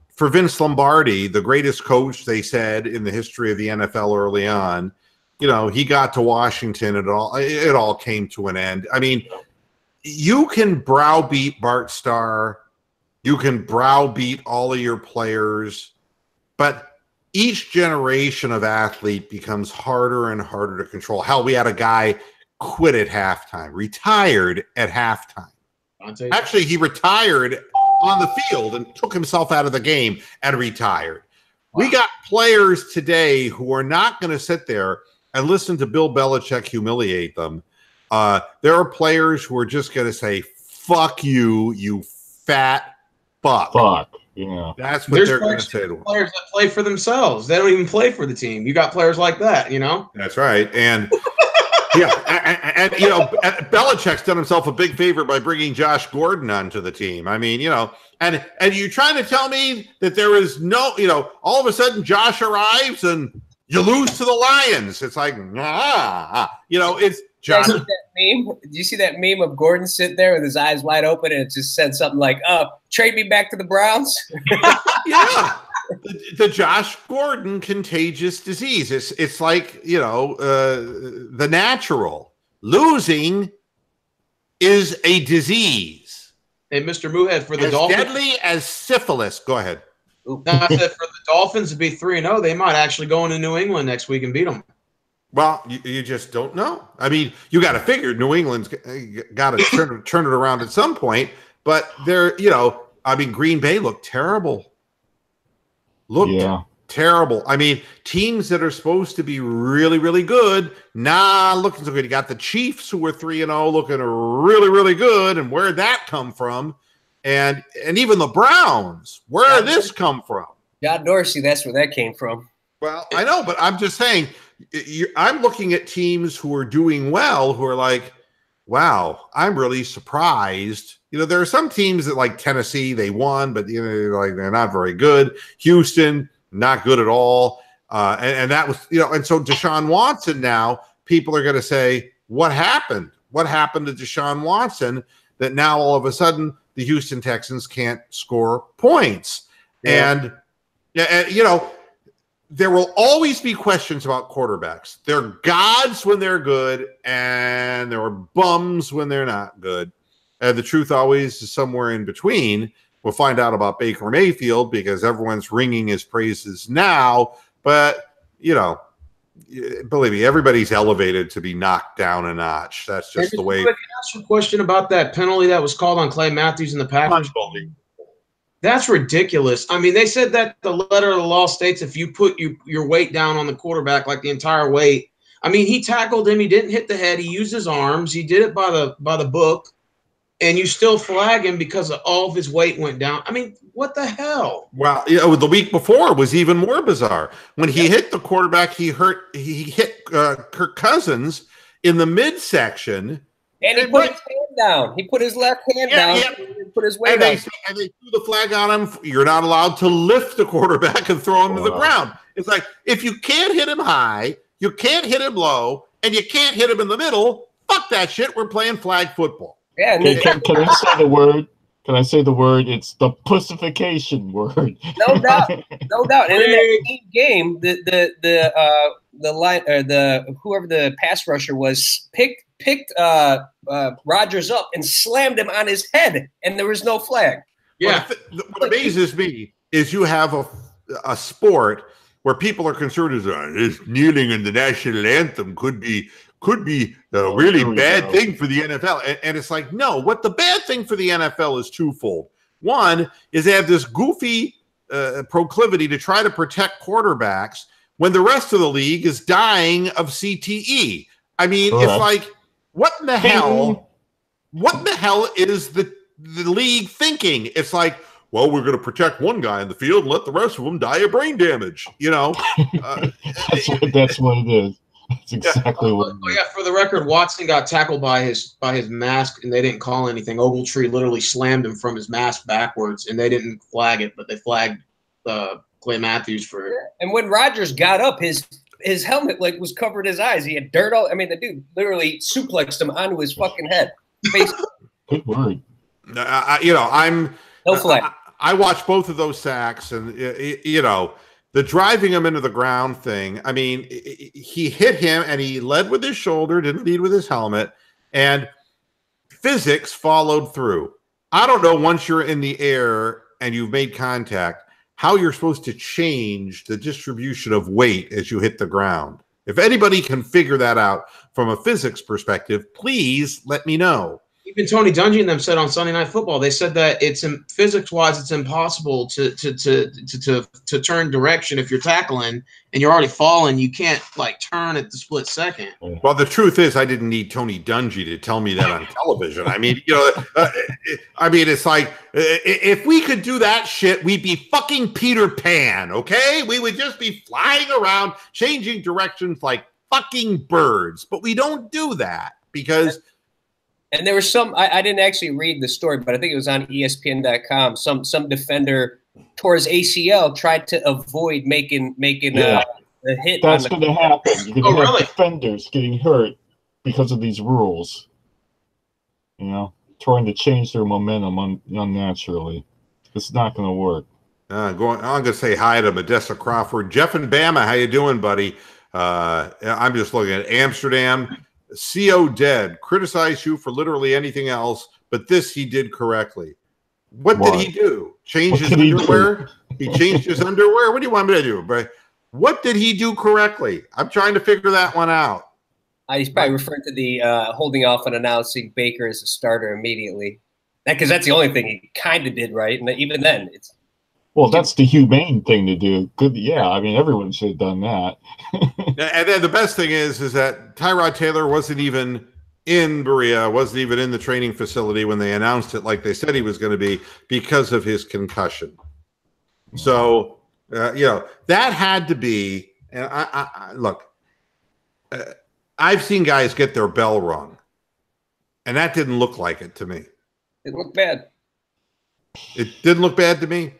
for Vince Lombardi, the greatest coach, they said, in the history of the NFL early on, he got to Washington, it all came to an end. I mean, you can browbeat Bart Starr, you can browbeat all of your players, but each generation of athlete becomes harder and harder to control. Hell, we had a guy quit at halftime, retired at halftime. Actually, he retired on the field and took himself out of the game and retired. Wow. We got players today who are not going to sit there and listen to Bill Belichick humiliate them. There are players who are just going to say, "Fuck you, you fat fuck." Yeah. That's what they're going to say to him. Players that play for themselves. They don't even play for the team. You got players like that, That's right. And and Belichick's done himself a big favor by bringing Josh Gordon onto the team. I mean, and you're trying to tell me that there is no, all of a sudden Josh arrives and you lose to the Lions. It's like, it's Josh. Did you see that meme of Gordon sitting there with his eyes wide open and it just said something like, trade me back to the Browns? Yeah. The Josh Gordon contagious disease. It's like, the natural. Losing is a disease. Hey, Mr. Moohead, for the as Dolphins. Deadly as syphilis. Go ahead. I said for the Dolphins to be 3-0, they might actually go into New England next week and beat them. Well, you just don't know. I mean, you got to figure New England's got to turn it around at some point. But Green Bay looked terrible. Terrible. I mean, teams that are supposed to be really, really good, looking so good. You got the Chiefs, who were 3-0, looking really, really good. And where'd that come from? And even the Browns, where did this come from? John Dorsey, that's where that came from. Well, I know, but I'm just saying, I'm looking at teams who are doing well, who are like, wow, I'm really surprised. There are some teams that, like Tennessee, they won, but they're not very good. Houston, not good at all. And that was, and so Deshaun Watson now, people are going to say, what happened? What happened to Deshaun Watson that now all of a sudden the Houston Texans can't score points? Yeah. And there will always be questions about quarterbacks. They're gods when they're good, and there are bums when they're not good. and the truth always is somewhere in between. We'll find out about Baker Mayfield because everyone's ringing his praises now. But, you know, believe me, everybody's elevated to be knocked down a notch. That's just the way. Can I ask you a question about that penalty that was called on Clay Matthews and the Packers? That's ridiculous. I mean, they said that the letter of the law states if you put your weight down on the quarterback, like the entire weight. I mean, he tackled him. He didn't hit the head. He used his arms. He did it by the book. And you still flag him because of all of his weight went down. I mean, what the hell? Well, you know, the week before was even more bizarre. When he hit the quarterback, he hit Kirk Cousins in the midsection. And he put his hand down. He put his left hand down. Yeah. And put his weight down. And they threw the flag on him. You're not allowed to lift the quarterback and throw him to the ground. It's like, if you can't hit him high, you can't hit him low, and you can't hit him in the middle, fuck that shit. We're playing flag football. Yeah, can I say the word? Can I say the word? It's the pussification word. No doubt, no doubt. And in that same game, the line or whoever the pass rusher was picked Rodgers up and slammed him on his head, and there was no flag. Yeah. What amazes me is you have a sport where people are concerned is kneeling in the national anthem could be a really bad thing for the NFL. And it's like, no, what the bad thing for the NFL is twofold. One is they have this goofy proclivity to try to protect quarterbacks when the rest of the league is dying of CTE. I mean, it's like, what in the hell is the league thinking? It's like, well, we're going to protect one guy in the field and let the rest of them die of brain damage, you know? That's what it is. That's exactly what. Oh yeah, for the record, Watson got tackled by his mask, and they didn't call anything. Ogletree literally slammed him from his mask backwards, and they didn't flag it, but they flagged Clay Matthews for it. And when Rodgers got up, his helmet was covered his eyes. He had dirt all. I mean, the dude literally suplexed him onto his fucking head. Good word. No flag. I watched both of those sacks, and you know. The driving him into the ground thing, I mean, he hit him and he led with his shoulder, didn't lead with his helmet, and physics followed through. I don't know, once you're in the air and you've made contact, how you're supposed to change the distribution of weight as you hit the ground. If anybody can figure that out from a physics perspective, please let me know. Even Tony Dungy and them said on Sunday Night Football, they said that it's physics-wise, it's impossible to turn direction if you're tackling and you're already falling. You can't turn at the split second. Well, the truth is, I didn't need Tony Dungy to tell me that on television. I mean, it's like if we could do that shit, we'd be fucking Peter Pan. Okay, we would just be flying around, changing directions like fucking birds. But we don't do that because. And there was I didn't actually read the story, but I think it was on ESPN.com. Some defender tore his ACL, tried to avoid making a hit. That's going to happen. You're going to have defenders getting hurt because of these rules. You know, trying to change their momentum unnaturally. It's not going to work. I'm going to say hi to Modesta Crawford. Jeff and Bama, how you doing, buddy? I'm just looking at Amsterdam. CO dead. Criticize you for literally anything else, but this he did correctly. What did he do? Change his underwear? He changed his underwear? What do you want me to do? But what did he do correctly? I'm trying to figure that one out. He's probably referring to the holding off and announcing Baker as a starter immediately. Because that's the only thing he kind of did right. And even then, it's. Well, that's the humane thing to do. Good, yeah. I mean, everyone should have done that. And then the best thing is that Tyrod Taylor wasn't even in Berea, wasn't even in the training facility when they announced it like they said he was going to be because of his concussion. So, that had to be. And I look, I've seen guys get their bell rung, and that didn't look like it to me. It looked bad. It didn't look bad to me.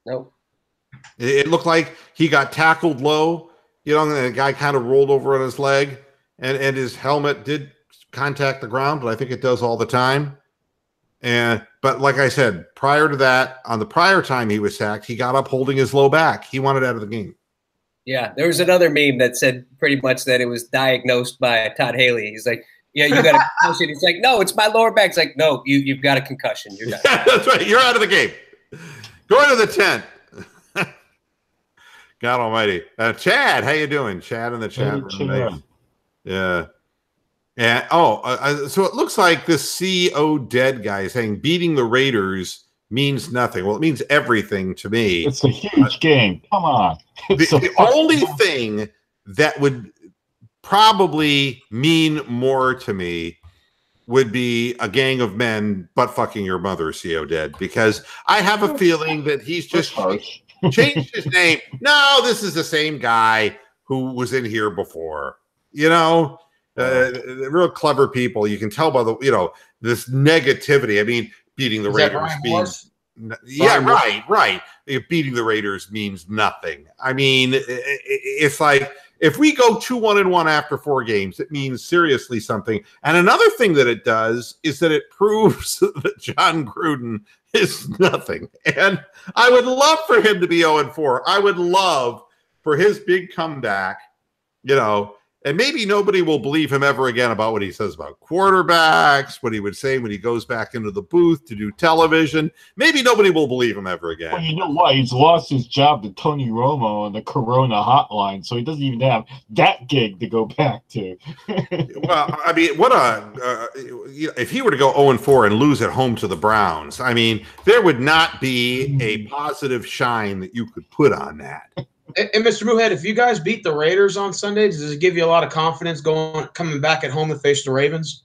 Nope. It looked like he got tackled low, and the guy kind of rolled over on his leg, and his helmet did contact the ground, but I think it does all the time. But like I said, prior to that, on the prior time he was sacked, he got up holding his low back. He wanted out of the game. Yeah, there was another meme that said pretty much that it was diagnosed by Todd Haley. He's like, Yeah, you got a concussion. It's like, no, it's my lower back. It's like, no, you've got a concussion. You're done. Yeah, that's right. You're out of the game. Go into the tent. God almighty. Chad, how you doing? Chad in the chat room. Yeah. And so it looks like this CO Dead guy is saying beating the Raiders means nothing. Well, it means everything to me. It's a huge game. Come on. The only thing that would probably mean more to me would be a gang of men butt fucking your mother, CO Dead, because I have a feeling that he's just changed his name. No, this is the same guy who was in here before. You know, real clever people. You can tell by the, this negativity. I mean, beating the Raiders means, right. Beating the Raiders means nothing. I mean, it's like, if we go 2-1-1 after 4 games, it means seriously something. And another thing that it does is that it proves that John Gruden is nothing. And I would love for him to be 0-4. I would love for his big comeback, and maybe nobody will believe him ever again about what he says about quarterbacks, what he would say when he goes back into the booth to do television. Maybe nobody will believe him ever again. Well, you know what? He's lost his job to Tony Romo on the Corona hotline, so he doesn't even have that gig to go back to. Well, I mean, if he were to go 0-4 and lose at home to the Browns, I mean, there would not be a positive shine that you could put on that. And Mr. Moohead, if you guys beat the Raiders on Sunday, does it give you a lot of confidence coming back at home to face the Ravens?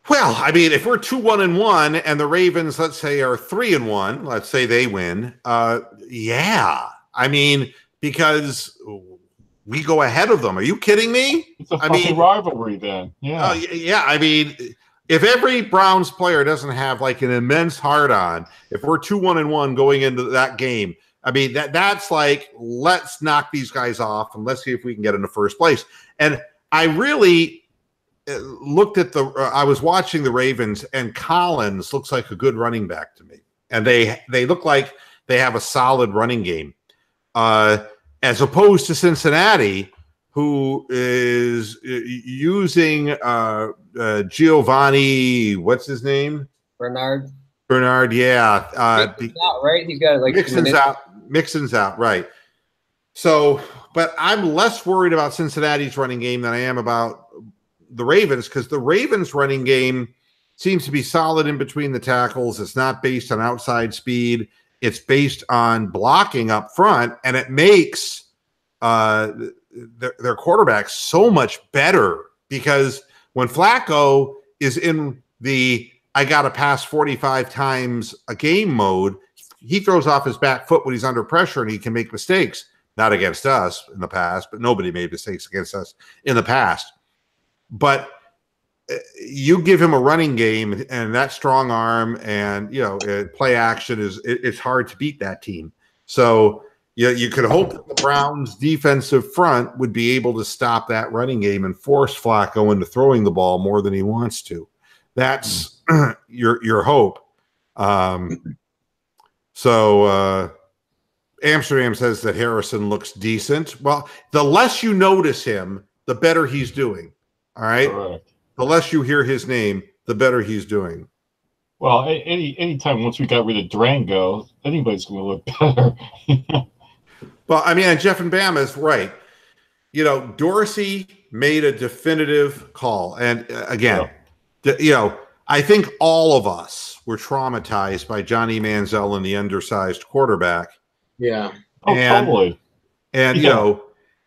Well, I mean, if we're 2-1-1 and the Ravens, let's say, are 3-1, let's say they win. Yeah, I mean, because we go ahead of them. Are you kidding me? It's a fucking rivalry then. Yeah. Yeah. I mean, if every Browns player doesn't have like an immense heart on, if we're 2-1-1 going into that game, I mean, that's like, let's knock these guys off and let's see if we can get into first place. And I really looked at I was watching the Ravens, and Collins looks like a good running back to me. And they look like they have a solid running game, as opposed to Cincinnati, who is using Giovanni, what's his name? Bernard, yeah. Mixon's out, right? He's got like Mixon's out, right. So, but I'm less worried about Cincinnati's running game than I am about the Ravens, because the Ravens' running game seems to be solid in between the tackles. It's not based on outside speed. It's based on blocking up front, and it makes their quarterback so much better, because when Flacco is in the I got to pass 45 times a game mode, he throws off his back foot when he's under pressure, and he can make mistakes. Not against us in the past, but nobody made mistakes against us in the past. But you give him a running game and that strong arm and, play action it's hard to beat that team. So you could hope that the Browns' defensive front would be able to stop that running game and force Flacco into throwing the ball more than he wants to. That's your hope. So Amsterdam says that Harrison looks decent. Well, the less you notice him, the better he's doing. All right. Correct. The less you hear his name, the better he's doing. Well, anytime once we got rid of Durango, anybody's going to look better. Well, I mean, and Jeff and Bam is right. Dorsey made a definitive call. And again, I think all of us were traumatized by Johnny Manziel and the undersized quarterback. Yeah. Totally. And,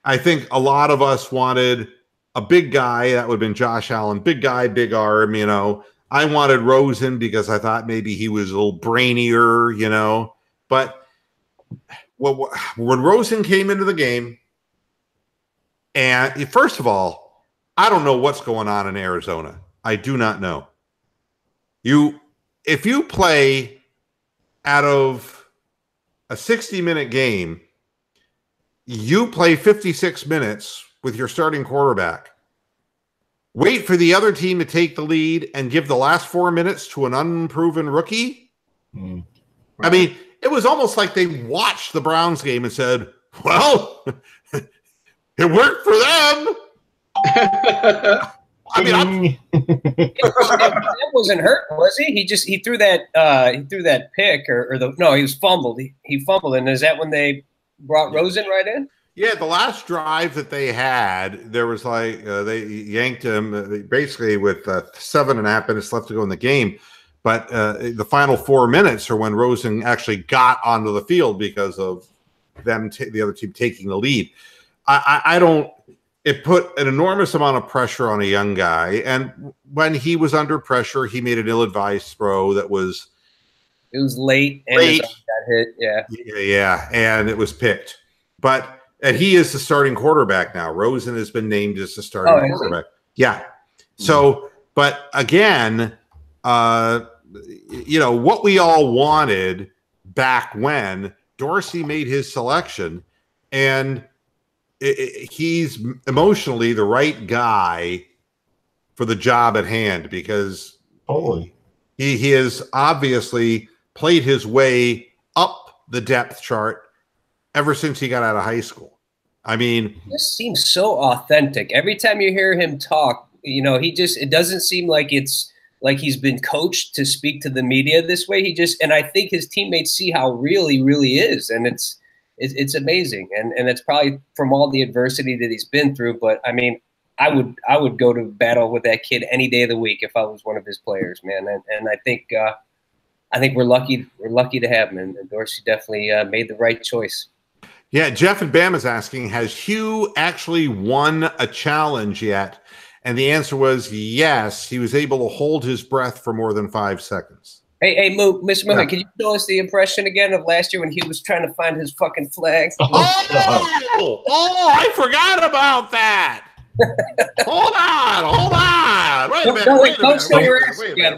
I think a lot of us wanted a big guy. That would have been Josh Allen. Big guy, big arm, I wanted Rosen because I thought maybe he was a little brainier, But when Rosen came into the game, and first of all, I don't know what's going on in Arizona. I do not know. If you play out of a 60-minute game, you play 56 minutes with your starting quarterback. Wait for the other team to take the lead and give the last 4 minutes to an unproven rookie? Right. I mean, it was almost like they watched the Browns game and said, well, it worked for them. I mean, that wasn't hurt, was he? He threw that pick he was fumbled. He fumbled, and is that when they brought Rosen right in? Yeah, the last drive that they had, there was like they yanked him basically with 7.5 minutes left to go in the game. But the final 4 minutes are when Rosen actually got onto the field because of them, the other team taking the lead. I don't. It put an enormous amount of pressure on a young guy, and when he was under pressure, he made an ill-advised throw that was. It was late, and his arm got hit. Yeah, and it was picked. And he is the starting quarterback now. Rosen has been named as the starting quarterback. Yeah. So, but again, what we all wanted back when Dorsey made his selection, and he's emotionally the right guy for the job at hand because he has obviously played his way up the depth chart ever since he got out of high school. I mean, this seems so authentic. Every time you hear him talk, it doesn't seem like it's like he's been coached to speak to the media this way. And I think his teammates see how real he really is. And it's amazing. And it's probably from all the adversity that he's been through. But I mean, I would go to battle with that kid any day of the week if I was one of his players, man. And I think we're lucky to have him. And Dorsey definitely made the right choice. Yeah, Jeff and Bam is asking, has Hugh actually won a challenge yet? And the answer was yes. He was able to hold his breath for more than 5 seconds. Hey, Mr. Moohead, can you show us the impression again of last year when he was trying to find his fucking flag? I forgot about that. Hold on. Wait a minute.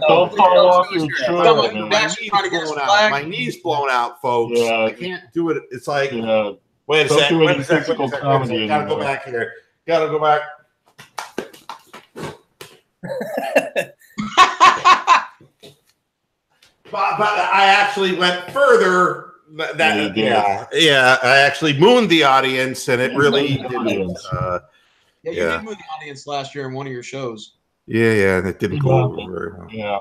Don't fall off your shoulder. My knee's blown out, folks. Yeah. I can't do it. It's like, wait a second. Gotta go back here. Gotta go back. But I actually went further. I actually mooned the audience, and it really didn't. You did moon the audience last year in one of your shows. Yeah, and it didn't go over very well. Yeah.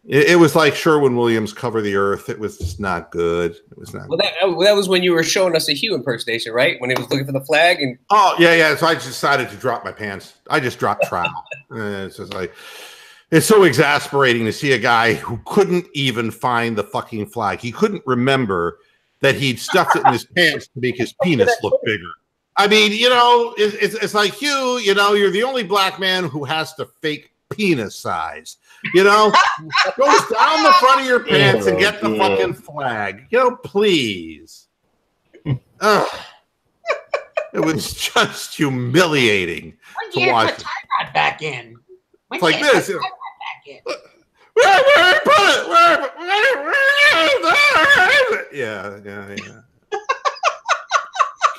It was like Sherwin-Williams Cover the Earth. It was just not good. It was not. Well, that was when you were showing us a Hugh impersonation, right? When he was looking for the flag. And So I decided to drop my pants. I just dropped trowel. It's just like it's so exasperating to see a guy who couldn't even find the fucking flag. He couldn't remember that he'd stuffed it in his pants to make his penis look bigger. I mean, it's like Hugh. You're the only black man who has to fake penis size. Goes down the front of your pants and get the fucking flag. Please. It was just humiliating to watch. Put tie rod back in. It's like this. Yeah.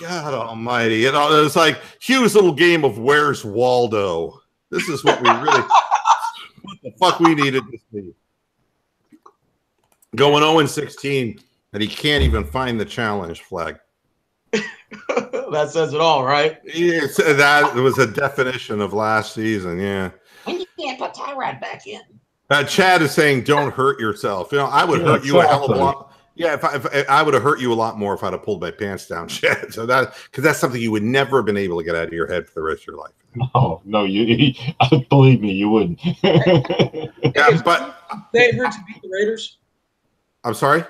God almighty. It's like Hugh's little game of Where's Waldo. This is what we really what the fuck we needed to see. Going 0-16, and he can't even find the challenge flag. That says it all, right? Yeah, that was a definition of last season, yeah. When you can't put tie rod back in. Chad is saying, don't hurt yourself. I would hurt you a hell of a lot. Yeah, if I would have hurt you a lot more if I'd have pulled my pants down, Chad. So because that's something you would never have been able to get out of your head for the rest of your life. No, you believe me, you wouldn't. Yeah, but favored to beat the Raiders? I'm sorry?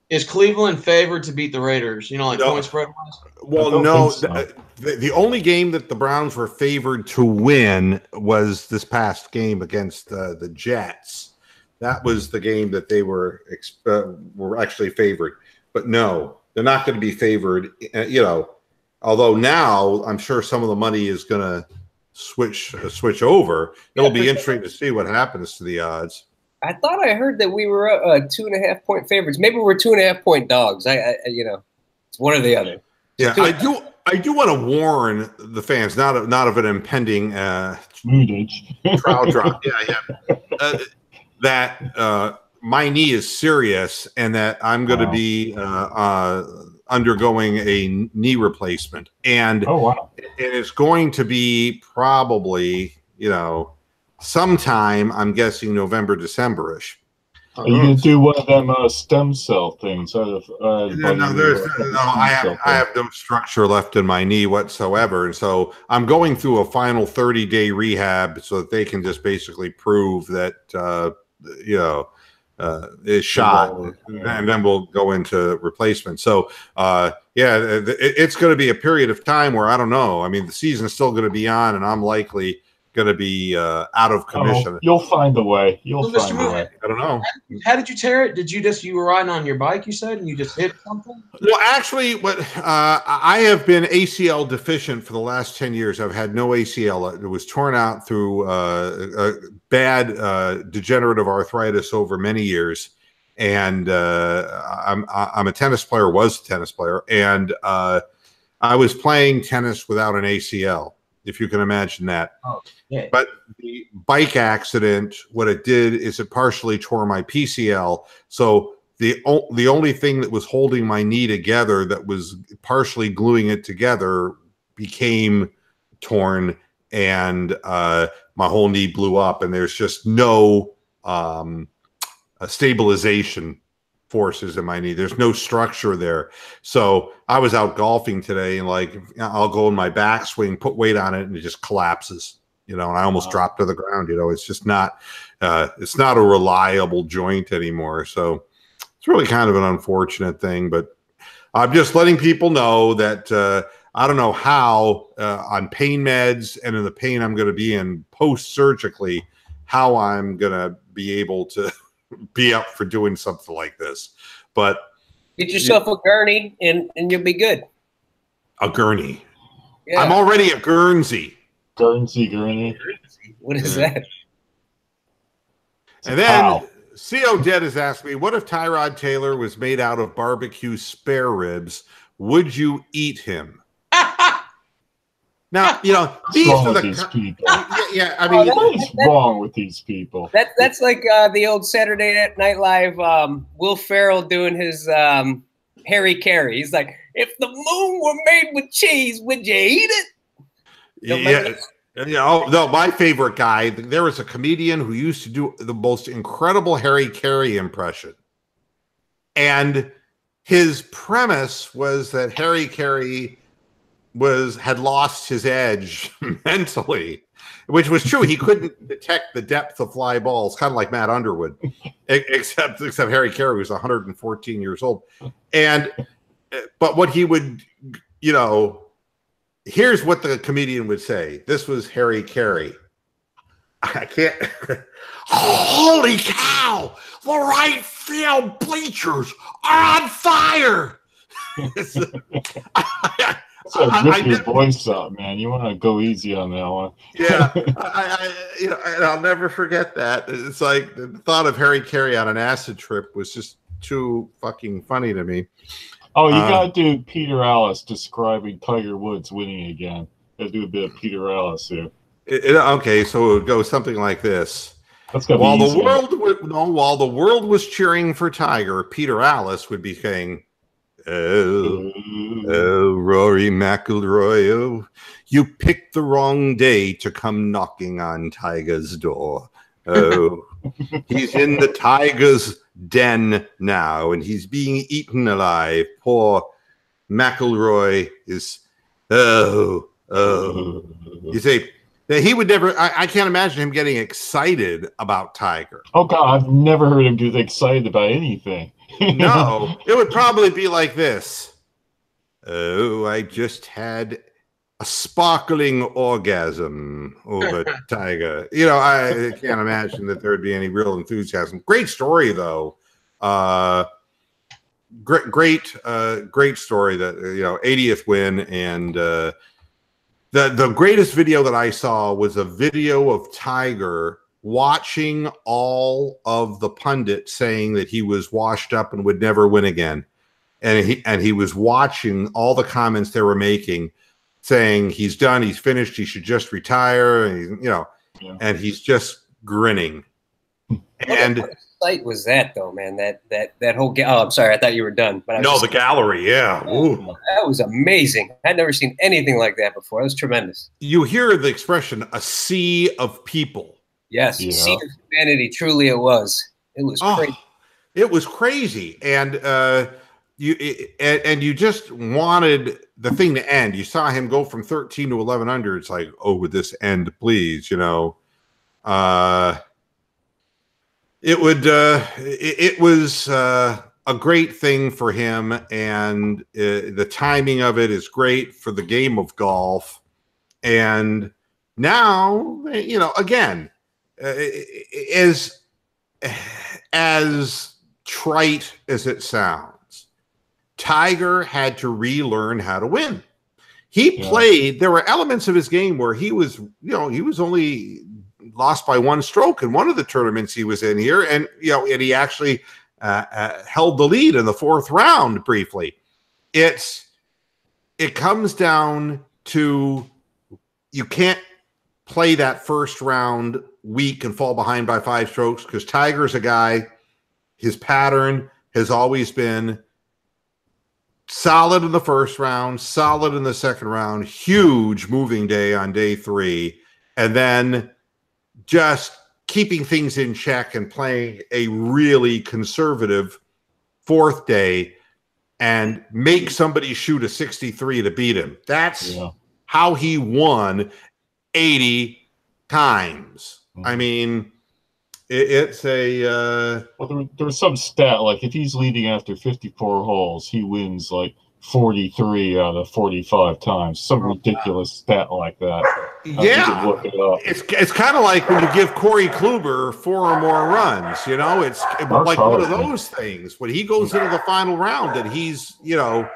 Is Cleveland favored to beat the Raiders? Point spread wise? Well, no. So. The only game that the Browns were favored to win was this past game against the Jets. That was the game that they were actually favored. But no, they're not going to be favored. Although now I'm sure some of the money is going to switch over. It'll be interesting to see what happens to the odds. I thought I heard that we were 2.5 point favorites. Maybe we're 2.5 point dogs. It's one or the other. Yeah, I do want to warn the fans, not of an impending trial drop. Yeah. That my knee is serious and that I'm going to be undergoing a knee replacement. And, and it's going to be probably, sometime, I'm guessing November, December-ish. Are you gonna do one of them stem cell things? No, I have no structure left in my knee whatsoever, and so I'm going through a final 30-day rehab so that they can just basically prove that is shot, and then we'll go into replacement. So it's going to be a period of time where I don't know. I mean, the season's still going to be on, and I'm likely going to be out of commission. Oh, you'll find a way. You'll find a way. I don't know. How did you tear it? Did you were riding on your bike, you said, and you just hit something? Well, actually, what I have been ACL deficient for the last 10 years. I've had no ACL. It was torn out through bad degenerative arthritis over many years. And I'm a tennis player, was a tennis player, and I was playing tennis without an ACL, if you can imagine that. Oh, yeah. But the bike accident, what it did is it partially tore my PCL. So the only thing that was holding my knee together, that was partially gluing it together, became torn, and my whole knee blew up, and there's just no stabilization forces in my knee. There's no structure there. So I was out golfing today, and like, I'll go in my backswing, put weight on it, and it just collapses, and I almost dropped to the ground. It's just not it's not a reliable joint anymore. So it's really kind of an unfortunate thing, but I'm just letting people know that I don't know how on pain meds and in the pain I'm going to be in post-surgically, how I'm going to be able to be up for doing something like this. But get yourself a gurney and you'll be good. A gurney. Yeah. I'm already a Guernsey. Gurney. What is that? And then CO Dead has asked me, what if Tyrod Taylor was made out of barbecue spare ribs? Would you eat him? Now, these are these people. Yeah, I mean, what is wrong with these people? That's like the old Saturday Night Live Will Ferrell doing his Harry Carey. He's like, if the moon were made with cheese, would you eat it? No, my favorite guy, there was a comedian who used to do the most incredible Harry Carey impression. And his premise was that Harry Carey had lost his edge mentally, which was true. He couldn't detect the depth of fly balls, kind of like Matt Underwood, except Harry Carey was 114 years old. But what he would, here's what the comedian would say. This was Harry Carey. I can't. Holy cow! The right field bleachers are on fire. Rip your voice up, man. You want to go easy on that one. Yeah, and I'll never forget that. It's like the thought of Harry Carey on an acid trip was just too fucking funny to me. Oh, you got to do Peter Alice describing Tiger Woods winning again. Got to do a bit of Peter Alice here. Okay, so it would go something like this. While the world was cheering for Tiger, Peter Alice would be saying, Oh, Rory McIlroy, oh, you picked the wrong day to come knocking on Tiger's door. Oh, he's in the Tiger's den now, and he's being eaten alive. Poor McIlroy is, You say, he would never, I can't imagine him getting excited about Tiger. Oh, God, I've never heard him get excited about anything. No, it would probably be like this. Oh, I just had a sparkling orgasm over Tiger. I can't imagine that there would be any real enthusiasm. Great story, though. Great story. That 80th win, and the greatest video that I saw was a video of Tiger watching all of the pundits saying that he was washed up and would never win again. And he was watching all the comments they were making, saying he's done, he's finished, he should just retire, and and he's just grinning. And what sight was that, though, man? That whole oh, I'm sorry, I thought you were done. But the gallery, yeah. Ooh. That was amazing. I'd never seen anything like that before. That was tremendous. You hear the expression, a sea of people. Yes, Yeah. seed of humanity. Truly, it was. It was crazy. It was crazy, and you just wanted the thing to end. You saw him go from 13 to 11 under. It's like, oh, would this end, please? You know, it would. It was a great thing for him, and the timing of it is great for the game of golf. And now, you know, again, as trite as it sounds, Tiger had to relearn how to win. He played, there were elements of his game where he was, you know, he was only lost by one stroke in one of the tournaments he was in here. And, you know, and he actually held the lead in the fourth round briefly. It comes down to, you can't play that first round weak and fall behind by 5 strokes, because Tiger's a guy, his pattern has always been solid in the first round, solid in the second round, huge moving day on day 3, and then just keeping things in check and playing a really conservative fourth day and make somebody shoot a 63 to beat him. That's how he won 80 times. I mean, it's a well, there's some stat like if he's leading after 54 holes, he wins like 43 out of 45 times. Some ridiculous stat like that. Yeah, look it up. It's kind of like when you give Corey Kluber 4 or more runs. You know, it's like one of those things when he goes into the final round and he's, you know,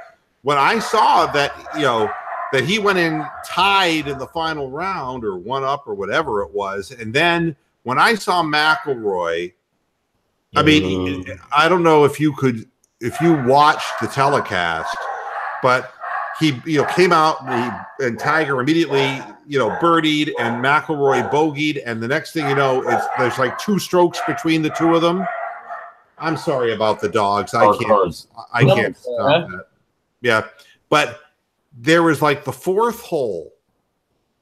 when I saw that, you know, that he went in tied in the final round or one up or whatever it was, and then when I saw McIlroy, I mean, I don't know if you watched the telecast, but he, you know, came out and Tiger immediately, you know, birdied and McIlroy bogeyed, and the next thing you know, there's like 2 strokes between the two of them. I'm sorry about the dogs. I can't stop that. Yeah, but there was like the 4th hole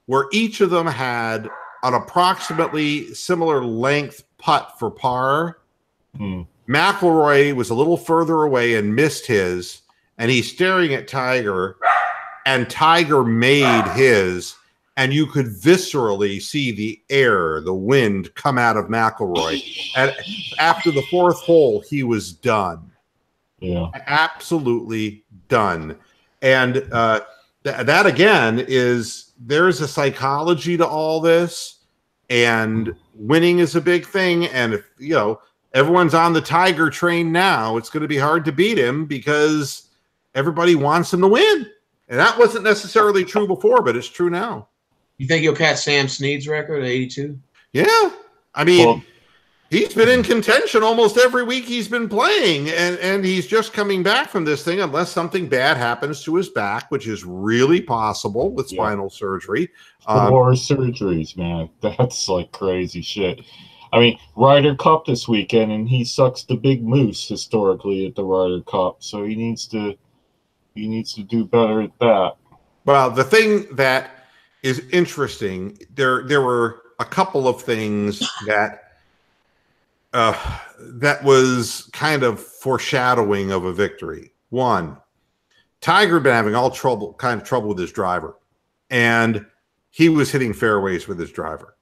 where each of them had an approximately similar length putt for par. McIlroy was a little further away and missed his, and he's staring at Tiger, and Tiger made his, and you could viscerally see the air, the wind come out of McIlroy. And after the 4th hole, he was done. Yeah. Absolutely done. And that again is, there's a psychology to all this, and winning is a big thing. And if, you know, everyone's on the Tiger train now, it's going to be hard to beat him because everybody wants him to win. And that wasn't necessarily true before, but it's true now. You think you'll catch Sam Snead's record at 82? Yeah. I mean, he's been in contention almost every week he's been playing, and he's just coming back from this thing unless something bad happens to his back, which is really possible with spinal surgery. More surgeries, man. That's like crazy shit. I mean, Ryder Cup this weekend, and he sucks the big moose historically at the Ryder Cup, so he needs to do better at that. Well, the thing that is interesting, there were a couple of things that was kind of foreshadowing of a victory. One, Tiger had been having kind of trouble with his driver, and he was hitting fairways with his driver.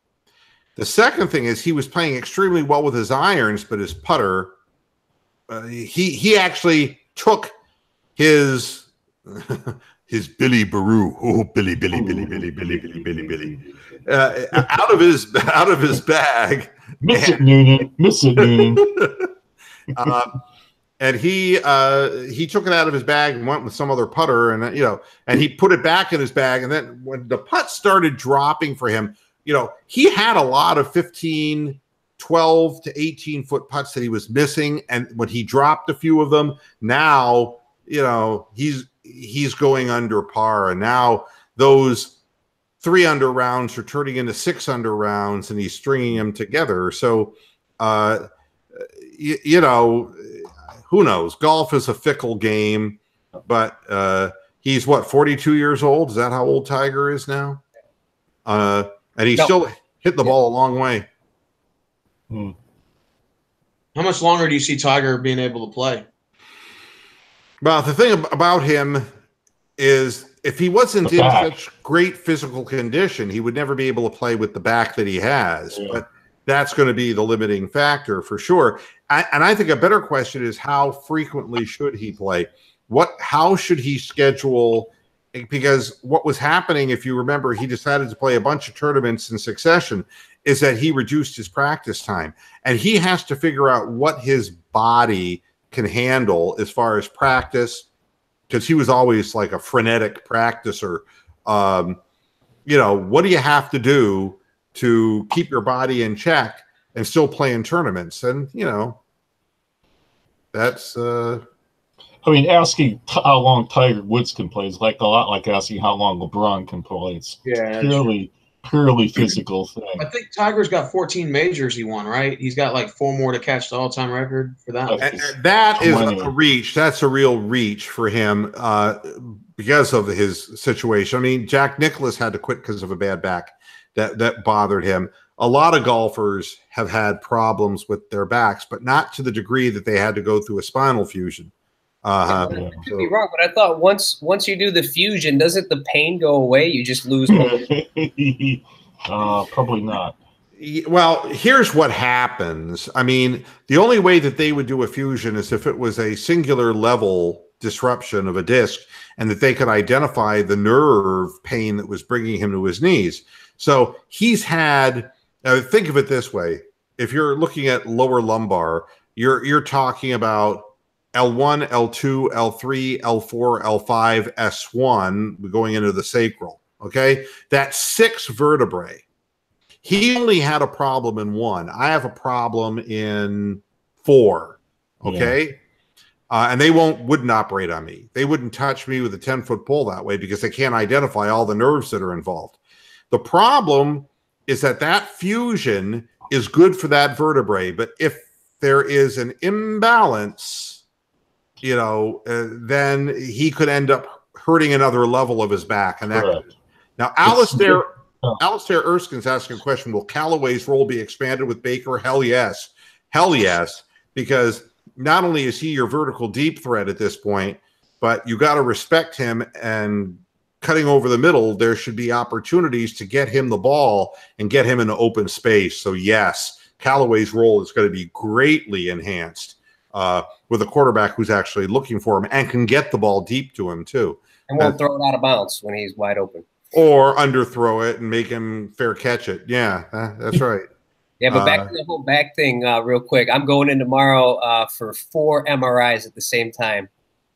The second thing is he was playing extremely well with his irons, but his putter, he actually took his Billy Baru, Billy, out of his bag. Miss it, Noonan. And he took it out of his bag and went with some other putter, and you know, and he put it back in his bag. And then when the putt started dropping for him, you know, he had a lot of 15, 12 to 18 foot putts that he was missing, and when he dropped a few of them, now, you know, he's going under par, and now those 3 under rounds are turning into 6 under rounds, and he's stringing them together. So, you know, who knows? Golf is a fickle game, but he's what, 42 years old? Is that how old Tiger is now? And he's still hit the ball a long way. How much longer do you see Tiger being able to play? Well, the thing about him is if he wasn't in such great physical condition, he would never be able to play with the back that he has. Yeah. But that's going to be the limiting factor for sure. And I think a better question is how frequently should he play? How should he schedule? Because what was happening, if you remember, he decided to play a bunch of tournaments in succession, is that he reduced his practice time. And he has to figure out what his body can handle as far as practice, because he was always like a frenetic practicer. You know, what do you have to do to keep your body in check and still play in tournaments? And, you know, that's... I mean, asking how long Tiger Woods can play is like a lot like asking how long LeBron can play. It's purely physical thing. I think Tiger's got 14 majors he won, right? He's got like 4 more to catch the all-time record for that. And that is a reach. That's a real reach for him because of his situation. I mean, Jack Nicklaus had to quit because of a bad back that bothered him. A lot of golfers have had problems with their backs, but not to the degree that they had to go through a spinal fusion. I could be wrong, but I thought once you do the fusion, doesn't the pain go away? You just lose motion. Probably not. Well, here's what happens. I mean, the only way that they would do a fusion is if it was a singular level disruption of a disc and that they could identify the nerve pain that was bringing him to his knees. So he's had, think of it this way. If you're looking at lower lumbar, you're talking about L1, L2, L3, L4, L5, S1 going into the sacral, okay? That's 6 vertebrae. He only had a problem in 1. I have a problem in 4, okay? Yeah. And they wouldn't operate on me. They wouldn't touch me with a 10-foot pole that way because they can't identify all the nerves that are involved. The problem is that fusion is good for that vertebrae, but if there is an imbalance, you know, then he could end up hurting another level of his back. And that now, Alistair Erskine's asking a question: will Callaway's role be expanded with Baker? Hell yes, because not only is he your vertical deep threat at this point, but you got to respect him. And cutting over the middle, there should be opportunities to get him the ball and get him in open space. So yes, Callaway's role is going to be greatly enhanced. With a quarterback who's actually looking for him and can get the ball deep to him too. And won't throw it out of bounds when he's wide open. Or underthrow it and make him fair catch it. Yeah, that's right. Yeah, but back to the whole back thing real quick. I'm going in tomorrow for 4 MRIs at the same time.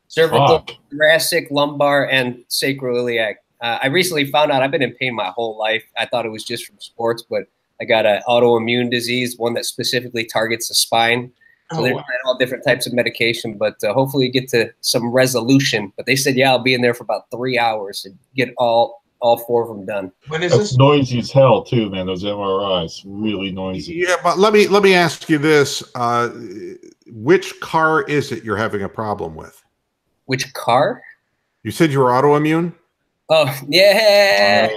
Cervical, thoracic, lumbar, and sacroiliac. I recently found out I've been in pain my whole life. I thought it was just from sports, but I got an autoimmune disease, one that specifically targets the spine. So they're trying all different types of medication, but hopefully you get to some resolution. But they said, yeah, I'll be in there for about 3 hours and get all 4 of them done. When is this? Noisy as hell too, man. Those MRIs, really noisy. Yeah, but let me ask you this: which car is it you're having a problem with? Which car? You said you were autoimmune. Oh yeah.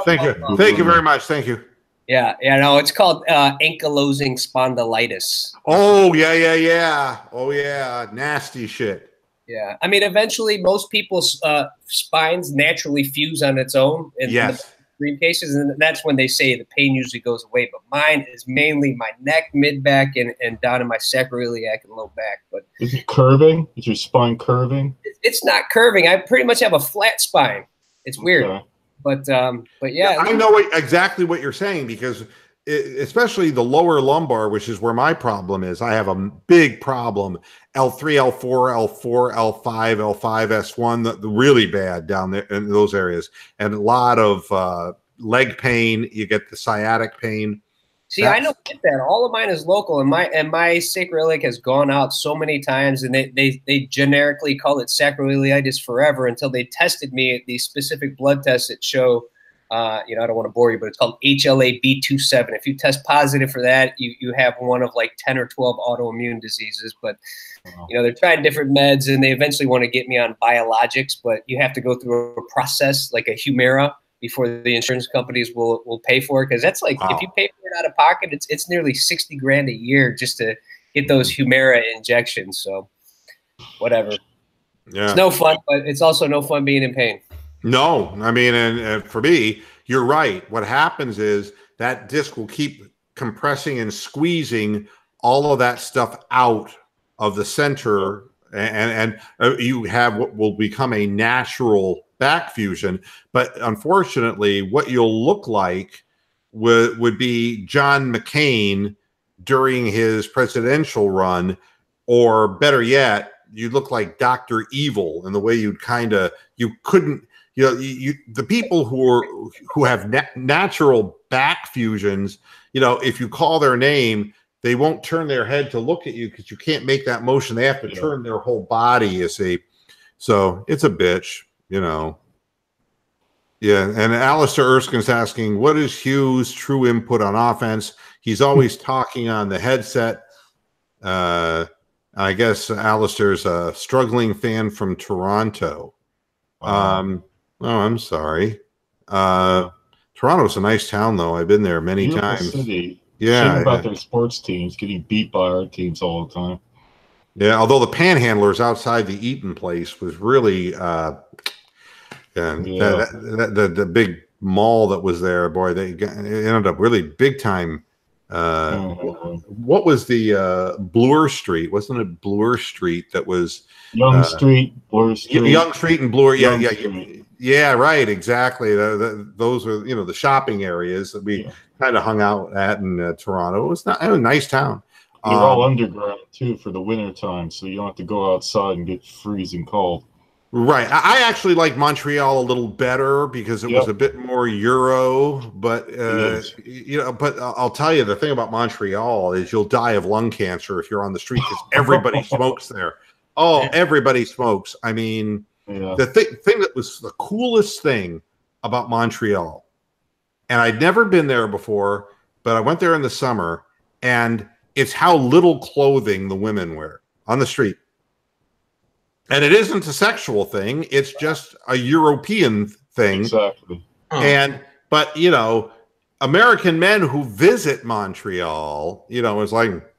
Thank you very much. Thank you. Yeah, no, it's called ankylosing spondylitis. Oh, yeah. Oh, yeah, nasty shit. Yeah, I mean, eventually most people's spines naturally fuse on its own in the extreme cases, and that's when they say the pain usually goes away. But mine is mainly my neck, mid-back, and down in my sacroiliac and low back. But is it curving? Is your spine curving? It's not curving. I pretty much have a flat spine. It's weird. Okay. But yeah. I know exactly what you're saying because especially the lower lumbar, which is where my problem is. I have a big problem. L3, L4, L5, L5, S1, the really bad down there in those areas. And a lot of leg pain. You get the sciatic pain. See, I don't get that. All of mine is local, and my sacroiliac has gone out so many times, and they generically call it sacroiliitis forever until they tested me at these specific blood tests that show, I don't want to bore you, but it's called HLA-B27. If you test positive for that, you have one of like 10 or 12 autoimmune diseases. But they're trying different meds, and they eventually want to get me on biologics, but you have to go through a process like a Humira before the insurance companies will pay for it. Because that's like, if you pay for it out of pocket, it's nearly $60,000 a year just to get those Humira injections. So whatever. Yeah. It's no fun, but it's also no fun being in pain. No, I mean, and for me, you're right. What happens is that disc will keep compressing and squeezing all of that stuff out of the center, and you have what will become a natural back fusion. But unfortunately, what you'll look like would be John McCain during his presidential run, or better yet, you look like Dr. Evil in the way you couldn't, the people who have natural back fusions, if you call their name, they won't turn their head to look at you because you can't make that motion. They have to turn their whole body, you see. So it's a bitch, Yeah. And Alistair Erskine's asking, what is Hugh's true input on offense? He's always talking on the headset. I guess Alistair's a struggling fan from Toronto. Oh, I'm sorry. Toronto's a nice town, though. I've been there many times. City. Yeah. Shame about their sports teams getting beat by our teams all the time. Yeah, although the Panhandlers outside the Eaton place was really the big mall that was there, boy, it ended up really big time. What was the Bloor Street? Wasn't it Bloor Street that was Young Street, Bloor Street? Young Street and Bloor, yeah, right, exactly. Those were the shopping areas that we kind of hung out at in Toronto. It was a nice town. They're all underground too for the winter time, so you don't have to go outside and get freezing cold. Right. I actually like Montreal a little better because it was a bit more Euro, but but I'll tell you, the thing about Montreal is you'll die of lung cancer if you're on the street because everybody smokes there. Oh, everybody smokes. I mean, the thing that was the coolest thing about Montreal, and I'd never been there before, but I went there in the summer, and it's how little clothing the women wear on the street. And it isn't a sexual thing. It's just a European thing. Exactly. But American men who visit Montreal, it's like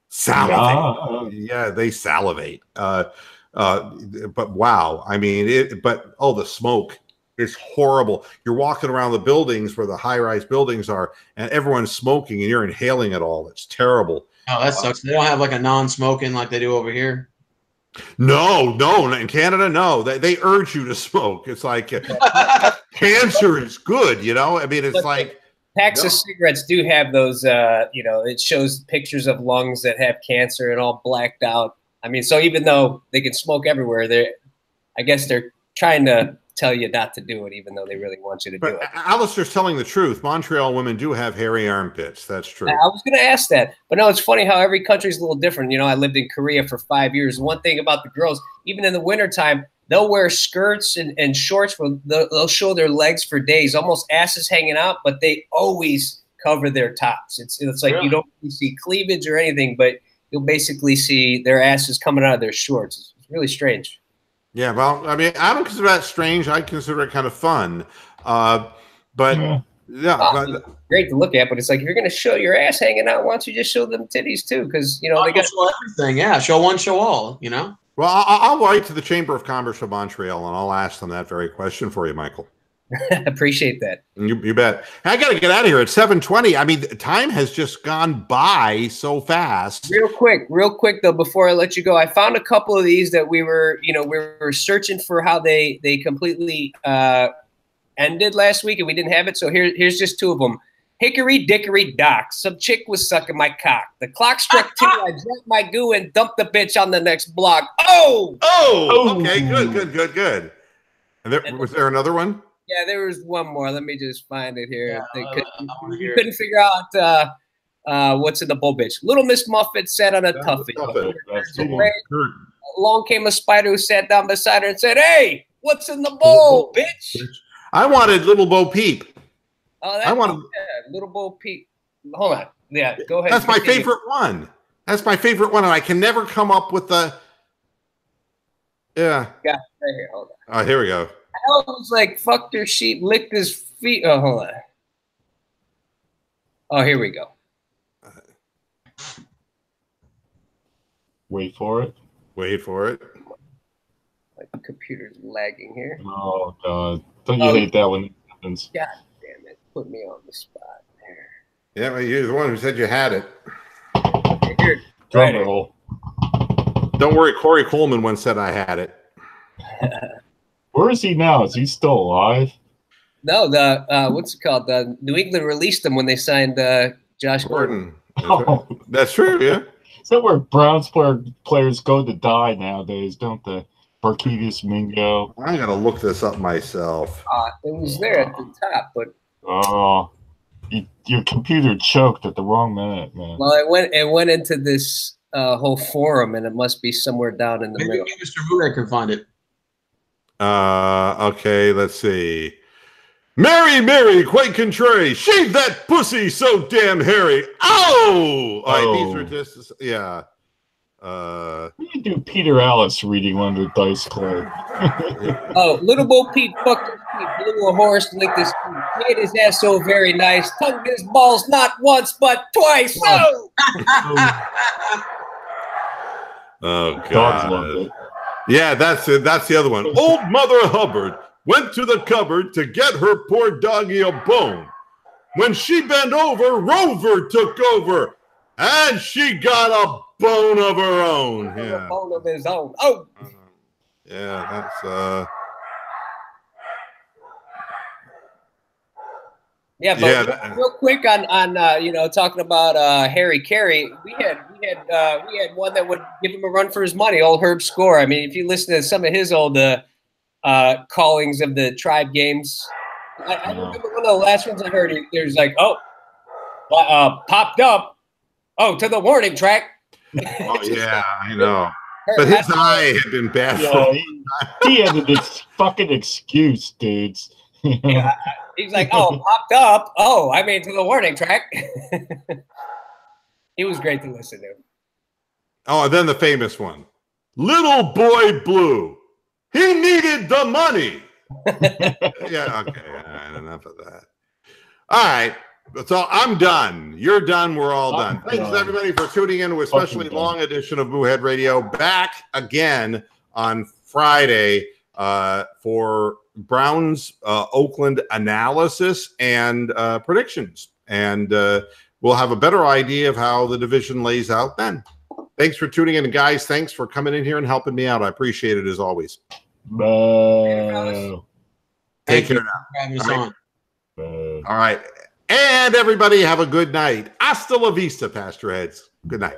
salivate. Yeah, they salivate. But wow. I mean, the smoke is horrible. You're walking around the buildings where the high-rise buildings are, and everyone's smoking, and you're inhaling it all. It's terrible. Oh, that sucks. They don't have like a non-smoking like they do over here. No, in Canada, no. They urge you to smoke. It's like cancer is good, I mean, it's like packs of cigarettes do have those. It shows pictures of lungs that have cancer and all blacked out. I mean, so even though they can smoke everywhere, I guess they're trying to tell you not to do it, even though they really want you to do it. Alistair's telling the truth. Montreal women do have hairy armpits. That's true. I was going to ask that. But no, it's funny how every country's a little different. I lived in Korea for 5 years. One thing about the girls, even in the wintertime, they'll wear skirts and shorts where they'll show their legs for days, almost asses hanging out, but they always cover their tops. It's like you don't really see cleavage or anything, but you'll basically see their asses coming out of their shorts. It's really strange. Yeah, well, I mean, I don't consider that strange. I consider it kind of fun. Great to look at, but it's like if you're going to show your ass hanging out, why don't you just show them titties too? Because they got show everything. Yeah, show one, show all. Well, I'll write to the Chamber of Commerce of Montreal and I'll ask them that very question for you, Michael. Appreciate that. You bet. I got to get out of here at 7:20. I mean, time has just gone by so fast. Real quick though, before I let you go, I found a couple of these that we were searching for how they completely ended last week and we didn't have it. So here's just two of them. Hickory dickory dock. Some chick was sucking my cock. The clock struck 2. I drank my goo and dumped the bitch on the next block. Oh, okay, good. And was there another one? Yeah, there was one more. Let me just find it here. You couldn't figure out what's in the bowl, bitch. Little Miss Muffet sat on a toughie. Along came a spider who sat down beside her and said, "Hey, what's in the bowl, bitch?" I wanted Little Bo Peep. Oh, Little Bo Peep. Hold on. Yeah, go ahead. That's my favorite one. And I can never come up with the. Yeah. Got it right here. Hold on. Oh, here we go. hell was like fucked her sheep, licked his feet? Oh, hold on. Oh, here we go. Wait for it. Wait for it. My computer's lagging here. Oh God! Don't you hate that when it happens? God damn it! Put me on the spot there. Yeah, well, you're the one who said you had it. Here, Drum right roll. Don't worry, Corey Coleman once said I had it. Where is he now? Is he still alive? No, the what's it called? The New England released him when they signed Josh Gordon. That's true, yeah. Is that where Browns players go to die nowadays, don't they? Barkevius Mingo. I'm gonna look this up myself. It was there at the top, but your computer choked at the wrong minute, man. well, it went into this whole forum, and it must be somewhere down in the middle. Maybe Mr. Moohead can find it. Okay, let's see. Mary, quite contrary. Shave that pussy so damn hairy. Ow! All right, these were just, yeah. You do Peter Alice reading one of the dice clay. Oh, little Bo Peep fucked his feet, blew a horse, licked his feet, made his ass so very nice, tongued his balls not once but twice. Oh, Oh Dogs God. loved it. Yeah, that's it. That's the other one. Old Mother Hubbard went to the cupboard to get her poor doggy a bone. When she bent over, Rover took over, and she got a bone of her own. a bone of his own. Oh, Yeah, that's yeah, but real quick on talking about Harry Carey, we had one that would give him a run for his money, old Herb Score. I mean, if you listen to some of his old callings of the Tribe games, I remember one of the last ones I heard. There's like, popped up, to the warning track. oh yeah, I know. But his eye had been bad. Yeah, he had this fucking excuse, dudes. Yeah, he's like, popped up. Oh, I mean, to the warning track. He was great to listen to. Oh, and then the famous one. Little Boy Blue. He needed the money. Yeah, okay. All right, enough of that. All right. So I'm done. You're done. We're all done. Thanks, everybody, for tuning in to a especially long edition of Moohead Radio. Back again on Friday for Browns Oakland analysis and predictions. And we'll have a better idea of how the division lays out then. Thanks for tuning in. And guys, thanks for coming in here and helping me out. I appreciate it as always. Take care now. All right. And everybody have a good night. Hasta la vista, Pastor Heads. Good night.